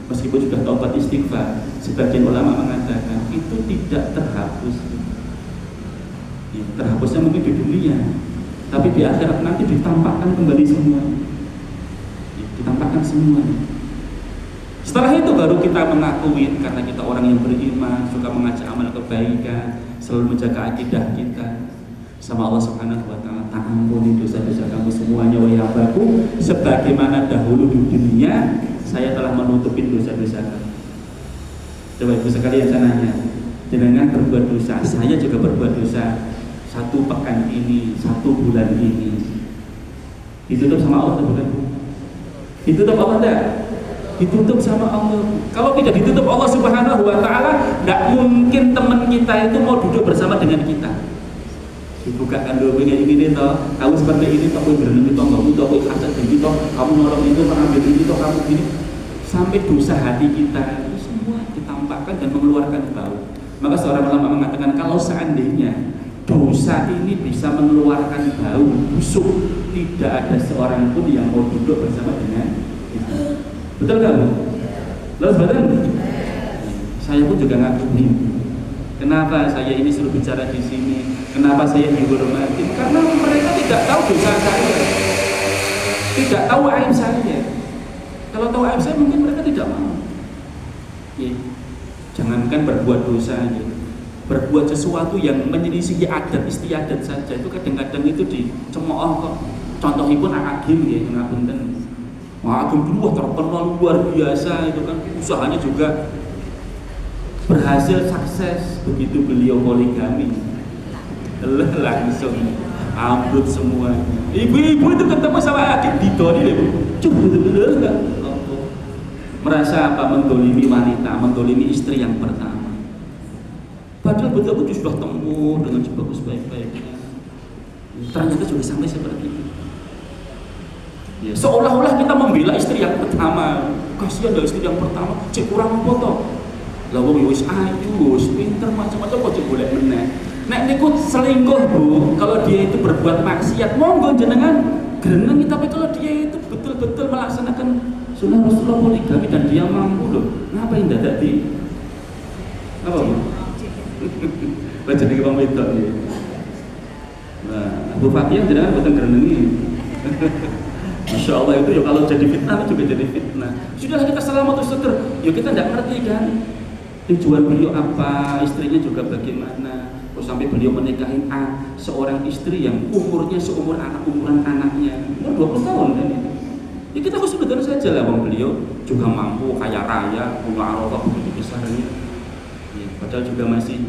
meskipun sudah taubat istighfar, sebagian ulama mengatakan itu tidak terhapus. Ya, terhapusnya mungkin di dunia, tapi di akhirat nanti ditampakkan kembali semua. Ya, ditampakkan semua. Setelah itu baru kita mengakui, karena kita orang yang beriman, suka mengajak amal kebaikan, selalu menjaga akidah kita. Sama Allah Subhanahu wa Ta'ala, tak ampuni dosa-dosa kamu semuanya wahai hambaku, sebagaimana dahulu di dunia saya telah menutupi dosa-dosa kamu. Coba ibu sekalian saya nanya, jenengan berbuat dosa, saya juga berbuat dosa. 1 pekan ini, 1 bulan ini, ditutup sama Allah bukan? Ditutup Allah enggak? Ditutup sama Allah. Kalau tidak ditutup Allah Subhanahu wa Ta'ala, tidak mungkin teman kita itu mau duduk bersama dengan kita. Dibukakan dulu kayak gini toh, kamu seperti ini toh, kamu berenang toh, kamu toh, kamu hasad gini toh, kamu nolong itu, mengambil ini toh, kamu gini, sampai dosa hati kita itu semua ditampakkan dan mengeluarkan bau. Maka seorang ulama mengatakan, kalau seandainya dosa ini bisa mengeluarkan bau busuk, tidak ada seorang pun yang mau duduk bersama dengan kita. Betul nggak Bu? Lalu badan? Saya pun juga ngakui. Kenapa saya ini suruh bicara di sini? Kenapa saya dihormati? Karena mereka tidak tahu dosa saya, tidak tahu aib saya. Kalau tahu aib saya mungkin mereka tidak mau. Ya. Jangankan berbuat dosa aja, berbuat sesuatu yang menyelisihi adat istiadat saja itu kadang-kadang itu dicemooh kok. Contohipun agim ya, ngapunten. Agim dulu terkenal luar biasa itu kan, usahanya juga berhasil sukses. Begitu beliau poligami, langsung ambruk semua. Ibu-ibu itu ketemu sama Agim ditoni deh, merasa apa? Mendolimi wanita, mendolimi istri yang pertama. Padahal betul-betul sudah temu dengan sebagus baik-baiknya, ternyata juga sampai seperti itu. Ya, seolah-olah kita membela istri yang pertama. Kasihan dari istri yang pertama, cek kurang apa toh? Lah wong wis ayu, wis pinter macam-macam kok boleh meneh. Nek niku selingkuh Bu, kalau dia itu berbuat maksiat, monggo jenengan greneng, tapi kalau dia itu betul-betul melaksanakan sunnah Rasulullah poligami dan dia mampu loh, ngapain dadak di apa Bu? Baca di kepala itu ya. Nah, Bu Fatihah jenengan boten grenengi. Masya Allah itu ya, kalau jadi fitnah juga jadi fitnah. Sudahlah kita selamat terus, ya kita tidak ngerti kan tujuan beliau apa, istrinya juga bagaimana, terus sampai beliau menikahin seorang istri yang umurnya seumur umuran anaknya, umur 20 tahun kan itu. Ya kita husnudzon saja lah, bang beliau juga mampu, kaya raya, punya arafah begitu besarnya. Ya, padahal juga masih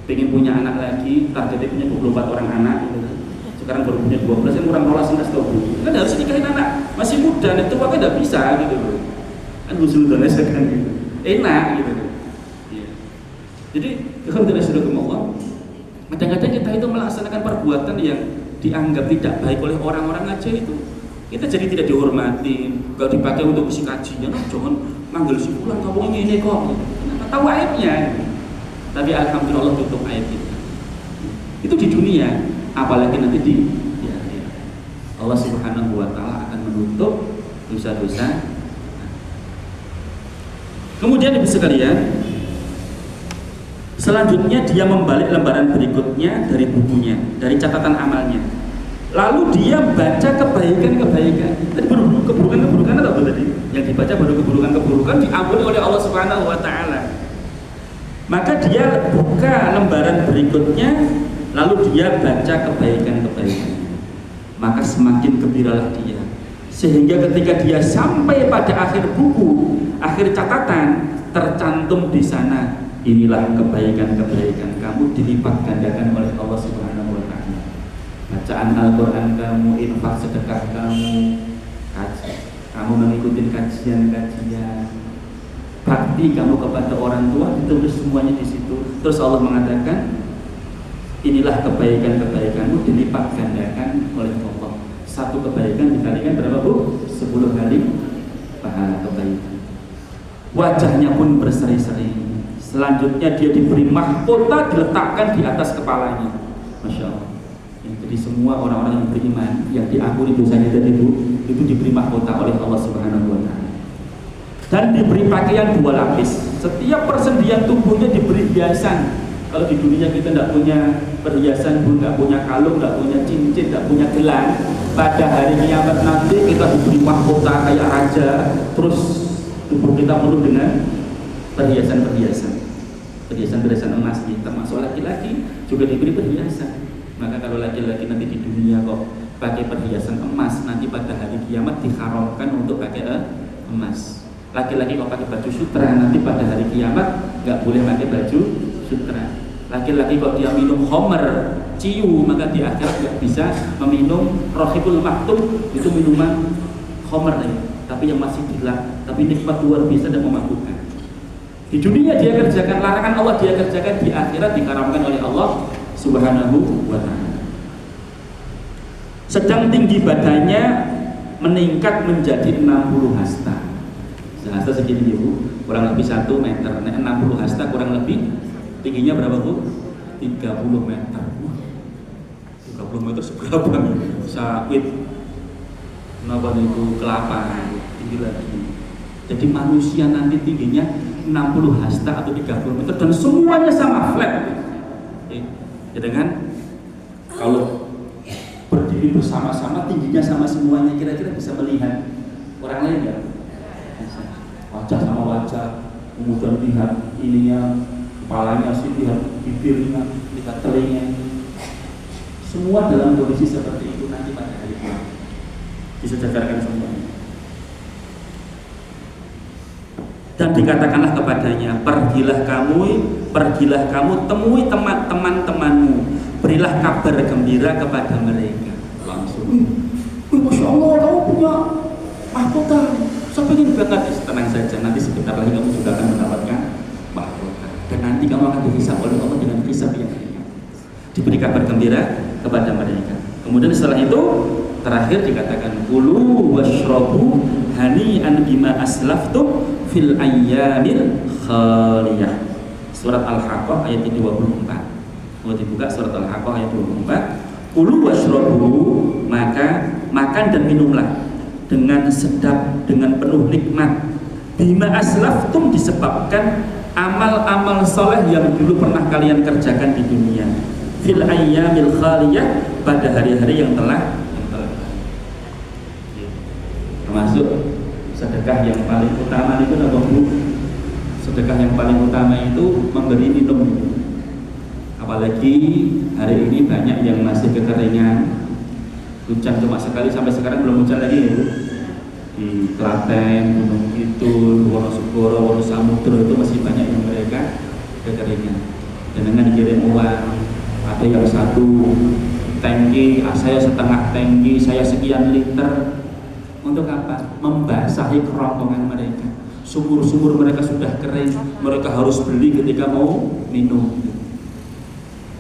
pengen punya anak lagi, targetnya punya 24 orang anak gitu. Sekarang baru punya 12, yang kurang rolas enggak tahu. Kan harus nikahin anak, masih muda, dan itu waktu tidak bisa gitu loh. Kan husnudzon aja kan gitu. Enak gitu. Jadi alhamdulillah sudah Allah. Kadang-kadang kita itu melaksanakan perbuatan yang dianggap tidak baik oleh orang-orang aja itu, kita jadi tidak dihormati. Kalau dipakai untuk isi kajian, jangan manggil si pulang kamu ini kok. Kenapa? Tahu aibnya. Tapi alhamdulillah Allah tutup aib kita. Itu di dunia, apalagi nanti di akhirat. Allah Subhanahu wa Ta'ala akan menutup dosa-dosa. Kemudian ibu sekalian, selanjutnya dia membalik lembaran berikutnya dari bukunya, dari catatan amalnya. lalu dia baca kebaikan-kebaikan. Tadi keburukan-keburukan atau apa tadi? Yang dibaca baru keburukan-keburukan diampuni oleh Allah Subhanahu wa taala. Maka dia buka lembaran berikutnya, lalu dia baca kebaikan-kebaikan. Maka semakin gembiralah dia. Sehingga ketika dia sampai pada akhir buku, akhir catatan, tercantum di sana, inilah kebaikan-kebaikan kamu dilipat gandakan oleh Allah Subhanahu wa taala. Bacaan Al-Qur'an kamu, infak sedekah kamu, kamu mengikuti kajian-kajian, bakti kamu kepada orang tua, ditulis semuanya di situ. Terus Allah mengatakan, inilah kebaikan-kebaikanmu dilipat gandakan oleh Allah. Satu kebaikan dikalikan berapa Bu? 10 kali pahala kebaikan. Wajahnya pun berseri-seri. Selanjutnya dia diberi mahkota diletakkan di atas kepalanya. Masya Allah. Jadi semua orang-orang yang beriman, yang diampuni dosanya tadi itu diberi mahkota oleh Allah Subhanahu wa taala. Dan diberi pakaian 2 lapis. Setiap persendian tubuhnya diberi hiasan. Kalau di dunia kita tidak punya perhiasan, tidak punya kalung, tidak punya cincin, tidak punya gelang, pada hari kiamat nanti kita diberi mahkota kayak raja, terus tubuh kita penuh dengan perhiasan emas. Termasuk laki-laki juga diberi perhiasan. Maka kalau laki-laki nanti di dunia kok pakai perhiasan emas, nanti pada hari kiamat diharamkan untuk pakai emas. Laki-laki kok pakai baju sutra, nanti pada hari kiamat nggak boleh pakai baju sutra. Laki-laki kok dia minum homer, ciu, maka di akhirat nggak bisa meminum rohibul maktum, itu minuman homer ya. Tapi yang masih gila, tapi nikmat luar biasa dan memabukkan. Di dunia dia kerjakan larangan Allah, dia kerjakan, di akhirat diharamkan oleh Allah Subhanahu wa ta'ala. Sedang tinggi badannya meningkat menjadi 60 hasta. Hasta segini Bu, kurang lebih 1 meter. Nah, 60 hasta kurang lebih tingginya berapa Bu? 30 meter. 30 meter seberapa nih? Sakit. Kenapa itu kelapa? Tinggi lagi. Jadi manusia nanti tingginya 60 hasta atau 30 meter dan semuanya sama flat. Ya dengan kalau berdiri bersama-sama tingginya sama semuanya, kira-kira bisa melihat orang lain nggak? Wajah sama wajah, kemudian lihat ininya, kepalanya sih, lihat bibirnya, lihat telinga, semua dalam kondisi seperti itu nanti pada hari kiamat disejajarkan semuanya. Dan dikatakanlah kepadanya, pergilah kamu temui teman-temanmu, berilah kabar gembira kepada mereka. Langsung, Masya Allah, kamu punya mahkota, saya ingin banget. Tenang saja, nanti sebentar lagi kamu juga akan mendapatkan mahkota, dan nanti kamu akan dihisab oleh Allah dengan hisab yang ringan. Diberi kabar gembira kepada mereka. Kemudian setelah itu terakhir dikatakan, kulu washrabu hani'an bima aslaftum fil ayyamil khaliyah. Surat Al-Haqqah ayat 24. Mau dibuka surat Al-Haqqah ayat 24. Kulu washrabu, maka makan dan minumlah dengan sedap, dengan penuh nikmat. Bima aslaftum, disebabkan amal-amal soleh yang dulu pernah kalian kerjakan di dunia. Fil ayyamil khaliyah, pada hari-hari yang telah termasuk sedekah yang paling utama itu apa Bu? Sedekah yang paling utama itu memberi minum. Apalagi hari ini banyak yang masih kekeringan, hujan cuma sekali, sampai sekarang belum hujan lagi ya Bu. Di Klaten, Gunung Kidul, Wonosobo, Wonosamudro itu masih banyak yang mereka kekeringan. Dan dengan dikirim uang, ada yang 1 tangki, saya setengah tangki, saya sekian liter. Untuk apa? Membasahi kerongkongan mereka. Sumur-sumur mereka sudah kering, mereka harus beli ketika mau minum.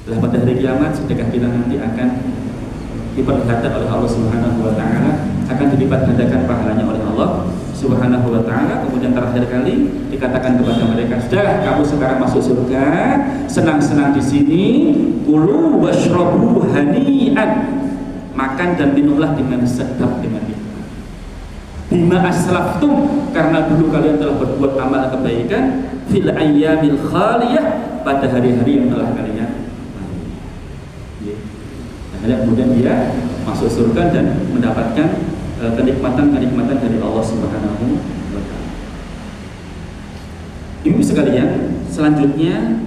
Lah pada hari kiamat sedekah kita nanti akan diperlihatkan oleh Allah Subhanahu wa taala, akan dilipat gandakan pahalanya oleh Allah Subhanahu wa taala. Kemudian terakhir kali dikatakan kepada mereka, sudah kamu sekarang masuk surga, senang-senang di sini, kulu washrabu hani'an, makan dan minumlah dengan sedap, dengan nikmat. Bima aslaftum, karena dulu kalian telah berbuat amal kebaikan, fil ayyamil khaliyah, pada hari-hari yang telah kalian lalui. kemudian dia masuk surga dan mendapatkan kenikmatan-kenikmatan dari Allah Subhanahu wa taala. Ibu sekalian, selanjutnya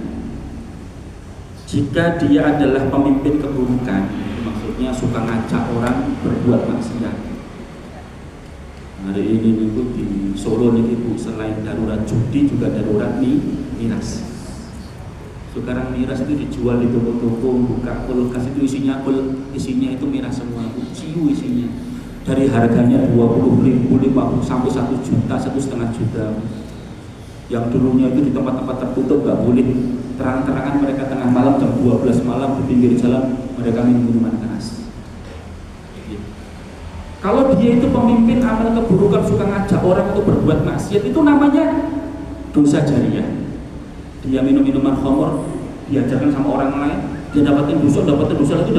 jika dia adalah pemimpin keburukan, maksudnya suka ngajak orang berbuat maksiat. Hari ini niku di Solo niki Bu, selain darurat judi juga darurat miras. Sekarang miras itu dijual di toko-toko, buka kulkas itu isinya itu miras semua, ciu isinya. Dari harganya 20.000, 50 sampai 1 juta, 1,5 juta. Yang dulunya itu di tempat-tempat tertutup nggak boleh terang-terangan, mereka tengah malam jam 12 malam di pinggir jalan mereka minum minuman keras. Kalau dia itu pemimpin amal keburukan, suka ngajak orang untuk berbuat maksiat, itu namanya dosa jariah. Dia minum minuman khamr, diajarkan sama orang lain, dia dapatin dosa lagi.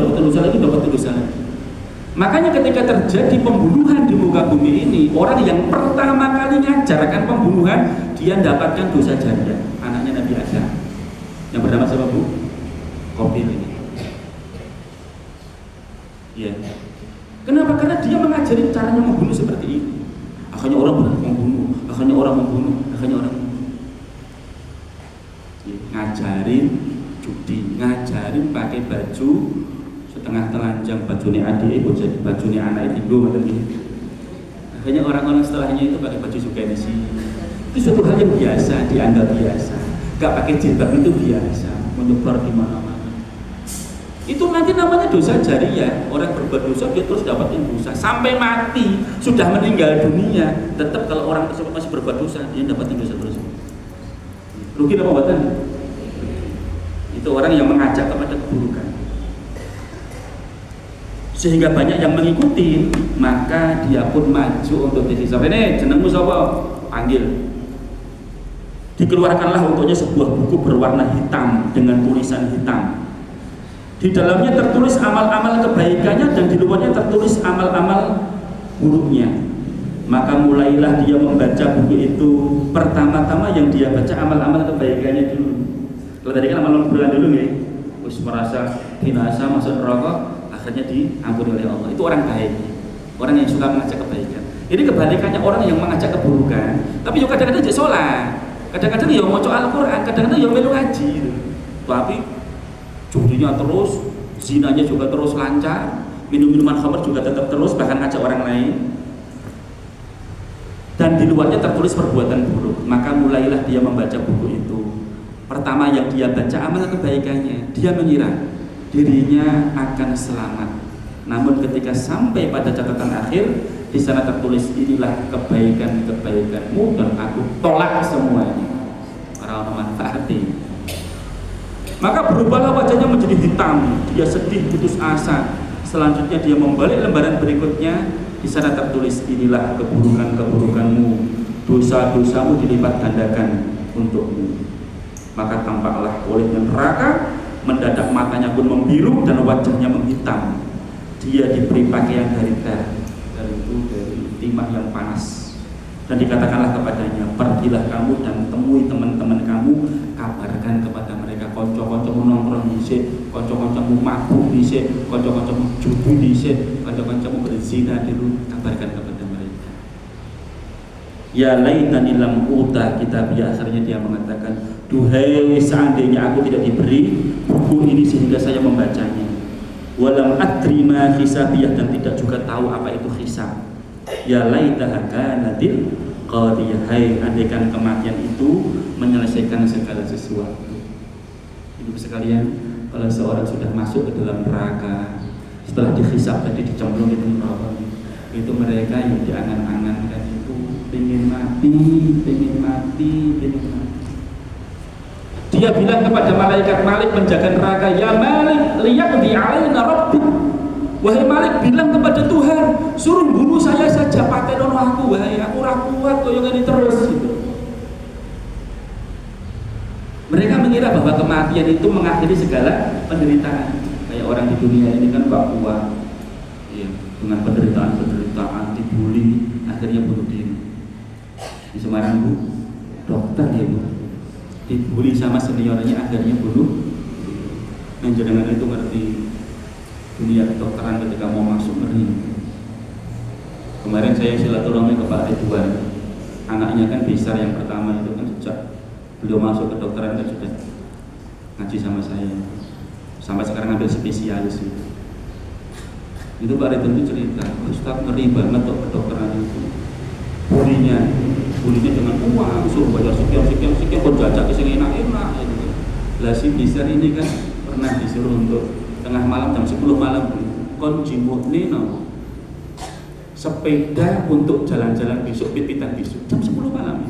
Makanya ketika terjadi pembunuhan di muka bumi ini, orang yang pertama kali ngajarkan pembunuhan, dia mendapatkan dosa jariah. Anaknya Nabi Adam, yang bernama siapa Bu? Qabil ini. Ya. Kenapa? Karena dia mengajari caranya membunuh seperti ini. Akhirnya orang membunuh. Ngajarin judi, ngajarin pakai baju setengah telanjang, bajunya adik, bajunya anak itu akhirnya orang-orang setelahnya itu pakai baju sukanisi. Itu suatu hal yang biasa, dianggap biasa. Gak pakai jilbab itu biasa, menyebar di mana-mana. Itu nanti namanya dosa jariah. Orang berbuat dosa dia terus dapatin dosa sampai mati, sudah meninggal dunia, tetap kalau orang tersebut masih berbuat dosa, dia dapatin dosa terus. Rugi apa buatan? Itu orang yang mengajak kepada keburukan. Sehingga banyak yang mengikuti, maka dia pun maju untuk dihisab. Ini jenengmu sapa? Panggil. Dikeluarkanlah untuknya sebuah buku berwarna hitam dengan tulisan hitam. Di dalamnya tertulis amal-amal kebaikannya dan di luarnya tertulis amal-amal buruknya. Maka mulailah dia membaca buku itu. Pertama-tama yang dia baca amal-amal kebaikannya dulu. Kalau tadi kan amal bulan dulu nih, terus merasa binasa masuk neraka, akhirnya diampuni oleh Allah. Itu orang baik, orang yang suka mengajak kebaikan. Ini kebalikannya orang yang mengajak keburukan, tapi juga kadang-kadang jadi sholat, kadang-kadang ya mau Al-Quran, kadang-kadang ya melu ngaji gitu. Tapi judinya terus, zinanya juga terus lancar, minum-minuman khamr juga tetap terus, bahkan ngajak orang lain. Dan di luarnya tertulis perbuatan buruk. Maka mulailah dia membaca buku itu. Pertama yang dia baca amal kebaikannya, dia mengira dirinya akan selamat. Namun ketika sampai pada catatan akhir, di sana tertulis inilah kebaikan-kebaikanmu dan aku tolak semuanya. Para manfaati. Maka berubahlah wajahnya menjadi hitam, dia sedih, putus asa. Selanjutnya dia membalik lembaran berikutnya, di sana tertulis inilah keburukan-keburukanmu, dosa-dosamu dilipat gandakan untukmu. Maka tampaklah oleh neraka, mendadak matanya pun membiru dan wajahnya menghitam. Dia diberi pakaian dari timah yang panas. Dan dikatakanlah kepadanya, pergilah kamu dan temui teman-teman kamu, kabarkan kepada mereka, konco-koncomu nongkrong dhisik, konco-koncomu mabuk dhisik, konco-koncomu judi dhisik, konco-koncomu berzina dulu, kabarkan kepada mereka. Ya laitani lam uta kitabiyah. Akhirnya dia mengatakan, duhai seandainya aku tidak diberi buku ini sehingga saya membacanya. Walam adri ma hisabiyah, dan tidak juga tahu apa itu hisab. Ya laitaha kanatil qadiyah. Hai, andaikan kematian itu menyelesaikan segala sesuatu. Ibu sekalian, kalau seorang sudah masuk ke dalam neraka, setelah dihisab tadi dicemplungin ke neraka, itu mereka yang diangan-angankan itu pengen mati. Dia bilang kepada malaikat Malik penjaga neraka, ya Malik, liyaqdi alaina rabbuk. Wahai Malik, bilang kepada Tuhan, suruh bunuh saya saja, pakai dono aku, wahai aku kuat koyo ngene terus gitu. Mereka mengira bahwa kematian itu mengakhiri segala penderitaan. Kayak orang di dunia ini kan gak kuat, ya, dengan penderitaan, dibully, akhirnya bunuh diri. Di Semarang Bu, dokter ya Bu, dibully sama seniornya, akhirnya bunuh. Menjenengan itu ngerti. dunia kedokteran ketika mau masuk ngeri. Kemarin saya silaturahmi ke Pak Ridwan, anaknya kan besar yang pertama itu kan sejak beliau masuk kedokteran kan sudah ngaji sama saya, sampai sekarang ambil spesialis itu. Itu Pak Ridwan itu cerita, Ustaz ngeri banget kok kedokteran itu. Bulinya dengan uang, suruh bayar sekian, kok jajak ke sini enak. Lah si besar ini kan pernah disuruh untuk tengah malam jam 10 malam kon jimukne no sepeda untuk jalan-jalan besok, pipitan besok jam 10 malam.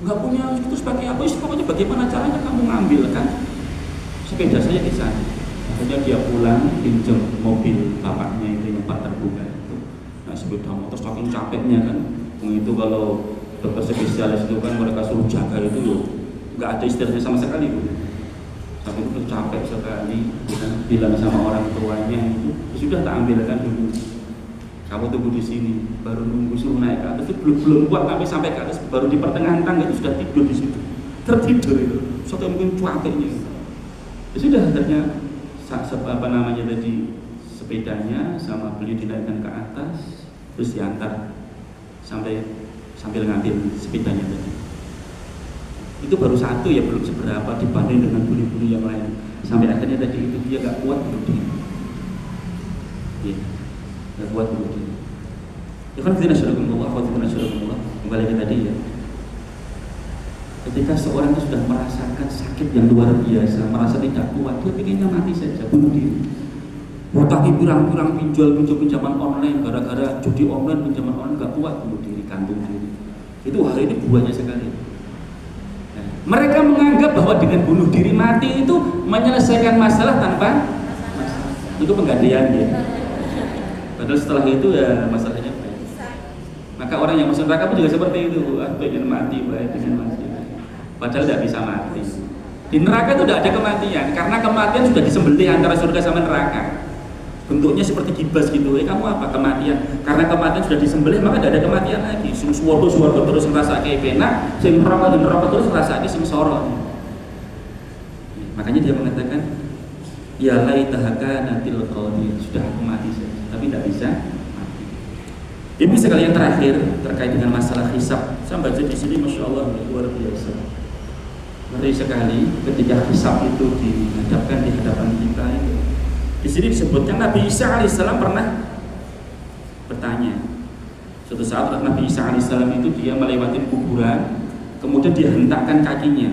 Enggak punya terus pakai apa? Pokoknya bagaimana caranya kamu ngambil kan? Sepeda saya di sana. Akhirnya dia pulang pinjam mobil bapaknya itu yang Pak terbuka itu. Nah sepeda motor saking capeknya kan. Itu kalau dokter spesialis itu kan mereka suruh jaga itu loh. Enggak ada istilahnya sama sekali Bu. Tapi itu capek sekali. Kita bilang sama orang tuanya itu sudah tak ambilkan dulu. Kamu tunggu di sini, baru nunggu suruh naik ke atas itu belum kuat sampai ke atas, baru di pertengahan tangga itu sudah tidur di situ, tertidur itu. Suatu mungkin capeknya. Ya sudah akhirnya apa namanya tadi sepedanya sama beliau dinaikkan ke atas, terus diantar sambil ngambil sepedanya tadi. Itu baru satu ya, belum seberapa dibanding dengan buli-buli yang lain. Sampai akhirnya tadi itu dia gak kuat berdiri. Iya. Gak kuat berdiri. Ya kan kita nasyarakumullah, kembali ke tadi ya. Ketika seorang itu sudah merasakan sakit yang luar biasa, merasa tidak kuat, dia pengennya mati saja, bunuh diri. Hutang pirang-pirang pinjaman online, gara-gara judi online, pinjaman online gak kuat, bunuh diri, gantung diri. Itu hari ini buahnya sekali. Nah, mereka menganggap bahwa dengan bunuh diri mati itu menyelesaikan masalah tanpa masalah. Itu penggantian ya. Padahal setelah itu ya masalahnya baik. Maka orang yang masuk neraka pun juga seperti itu, pengen mati, pengen mati. Padahal tidak bisa mati. Di neraka itu tidak ada kematian, karena kematian sudah disembelih antara surga sama neraka. Bentuknya seperti gibas gitu. Kamu apa? Kematian. Karena kematian sudah disembelih, maka tidak ada kematian lagi. Sing suwarga terus ngrasake penak, sing neraka terus ngrasake sing soro. Makanya dia mengatakan, ya laitaha kanatil qadir, sudah aku mati saja, tapi tidak bisa mati. Ini sekali yang terakhir terkait dengan masalah hisab. Saya baca di sini, masya Allah luar biasa. Ngeri sekali ketika hisab itu dihadapkan di hadapan kita itu. Di sini disebutkan Nabi Isa alaihissalam pernah bertanya. Suatu saat Nabi Isa alaihissalam itu dia melewati kuburan, kemudian dia hentakkan kakinya.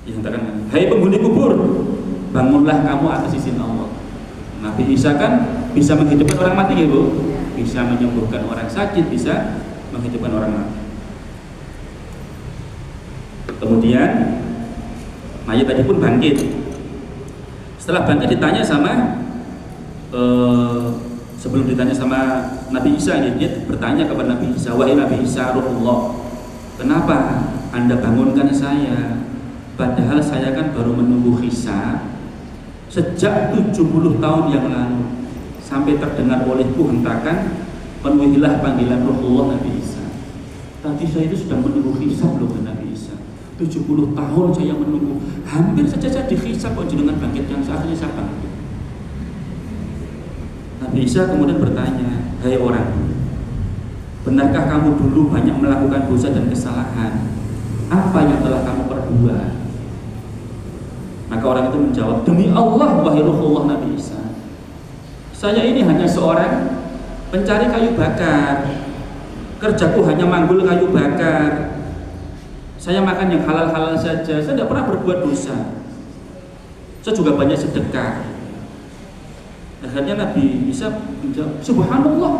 Dihentakkan, hai penghuni kubur, bangunlah kamu atas izin Allah. Nabi Isa kan bisa menghidupkan orang mati ya Bu, bisa menyembuhkan orang sakit, bisa menghidupkan orang mati. Kemudian mayat tadi pun bangkit. Setelah bangkit ditanya sama sebelum ditanya sama Nabi Isa, dia bertanya kepada Nabi Isa, wahai Nabi Isa Ruhullah, kenapa Anda bangunkan saya? Padahal saya kan baru menunggu hisab sejak 70 tahun yang lalu, sampai terdengar olehku hentakan, penuhilah panggilan Ruhullah Nabi Isa. Tadi saya itu sudah menunggu hisab loh Nabi Isa. 70 tahun saya menunggu, hampir saja saya dihisab kok jenengan bangkit, yang akhirnya saya bangkit. Nabi Isa kemudian bertanya, hai orang, benarkah kamu dulu banyak melakukan dosa dan kesalahan? Apa yang telah kamu perbuat? Maka orang itu menjawab, demi Allah wahai Ruhullah Nabi Isa, saya ini hanya seorang pencari kayu bakar, kerjaku hanya manggul kayu bakar. Saya makan yang halal-halal saja, saya tidak pernah berbuat dosa. Saya juga banyak sedekah. Akhirnya Nabi Isa menjawab, subhanallah,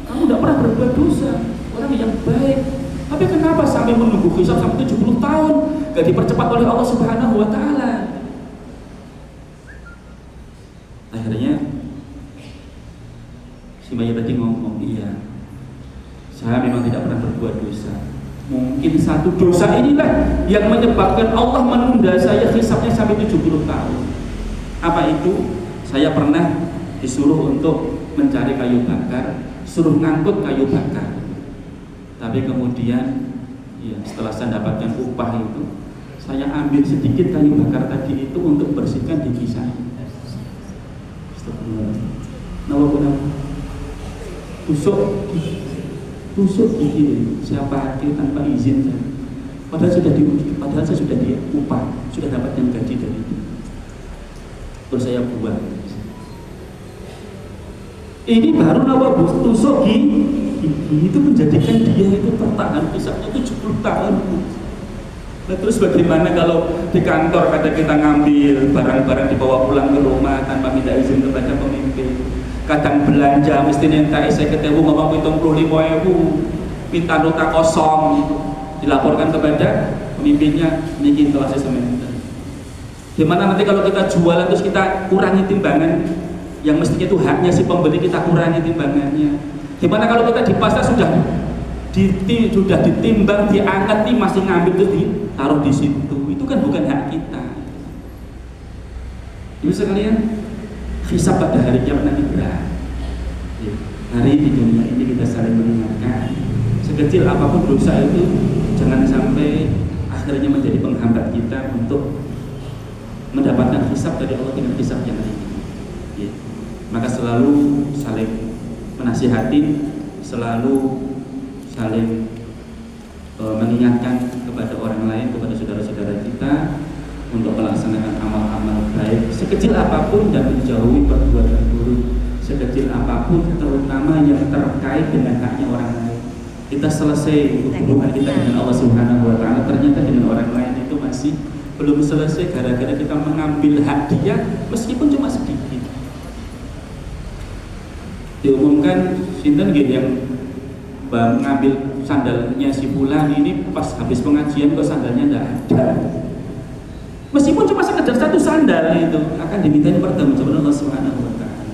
kamu tidak pernah berbuat dosa, orang yang baik. Tapi kenapa sampai menunggu hisab sampai 70 tahun gak dipercepat oleh Allah Subhanahu wa ta'ala? Akhirnya si mayat tadi ngomong, iya, saya memang tidak pernah berbuat dosa. Mungkin satu dosa inilah yang menyebabkan Allah menunda saya hisabnya sampai 70 tahun. Apa itu? Saya pernah disuruh untuk mencari kayu bakar, suruh ngangkut kayu bakar. Tapi kemudian ya, setelah saya dapatkan upah itu, saya ambil sedikit kayu bakar tadi itu untuk bersihkan gigi saya. tusuk gigi siapa tanpa izin saya. Padahal saya sudah diupah, sudah dapatkan gaji dari itu. Terus saya buang. Ini baru nawa tusuk gigi itu menjadikan dia itu tertahan hisapnya 70 tahun. Nah, terus bagaimana kalau di kantor kata kita ngambil barang-barang dibawa pulang ke rumah tanpa minta izin kepada pemimpin? Kadang belanja mesti nentai saya ketemu ngomong 75.000 minta nota kosong gitu. Dilaporkan kepada pemimpinnya bikin kelas semen. Gimana nanti kalau kita jualan terus kita kurangi timbangan yang mestinya itu haknya si pembeli, kita kurangi timbangannya. Gimana kalau kita di pasar sudah ditimbang, diangkat nih masih ngambil terus ditaruh di situ, itu kan bukan hak kita. Ibu sekalian, hisab pada hari kiamat nanti berat. Hari di dunia ini kita saling mengingatkan, sekecil apapun dosa itu jangan sampai akhirnya menjadi penghambat kita untuk mendapatkan hisab dari Allah dengan hisab yang ringan. Maka selalu saling menasihati, selalu saling mengingatkan kepada orang lain, kepada saudara-saudara kita untuk melaksanakan amal-amal baik sekecil apapun dan menjauhi perbuatan buruk sekecil apapun, terutama yang terkait dengan haknya orang lain. Kita selesai hubungan kita dengan Allah Subhanahu wa Ta'ala, ternyata dengan orang lain itu masih belum selesai gara-gara kita mengambil hak dia meskipun cuma sedikit. Diumumkan sinten nggih yang mengambil sandalnya si fulan ini pas habis pengajian kok sandalnya enggak ada. Meskipun cuma sekedar satu sandal itu akan dimintain pertanggungjawaban Allah Subhanahu wa Ta'ala.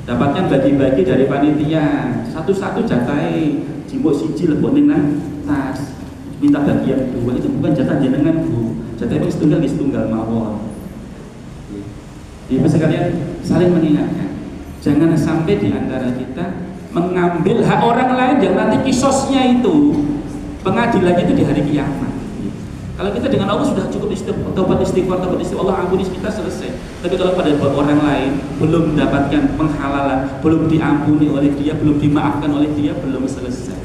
Dapatkan bagi-bagi dari panitia, satu-satu jatai jimbok siji lebok ning nang tas. Minta bagian dua, itu bukan jatah jenengan Bu. Jatah itu setunggal mawon. Ibu sekalian saling mengingatkan. Jangan sampai di antara kita mengambil hak orang lain yang nanti kisosnya itu pengadilannya itu di hari kiamat. Kalau kita dengan Allah sudah cukup tobat istighfar, Allah ampuni kita, selesai. Tapi kalau pada orang lain belum mendapatkan penghalalan, belum diampuni oleh dia, belum dimaafkan oleh dia, belum selesai.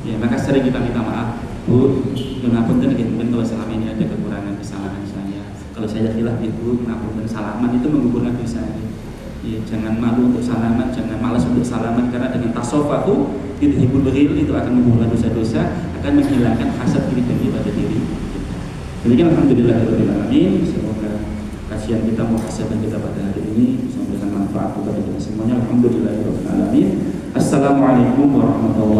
Ya, maka sering kita minta maaf, Bu, ngapunten mungkin kalau selama ini ada kekurangan kesalahan saya. Kalau saya hilaf Ibu, ngapunten, salaman itu menggugurkan dosa. Ya, jangan malu untuk salaman, jangan malas untuk salaman, karena dengan tasofahu hibul beril itu akan menggugurkan dosa-dosa, akan menghilangkan hasad diri pada diri kita. Demikian alhamdulillahirabbil alamin. Semoga kajian kita, muhasabah kita pada hari ini bisa memberikan manfaat kepada kita semuanya. Alhamdulillahirabbil alamin. Assalamualaikum warahmatullahi wabarakatuh.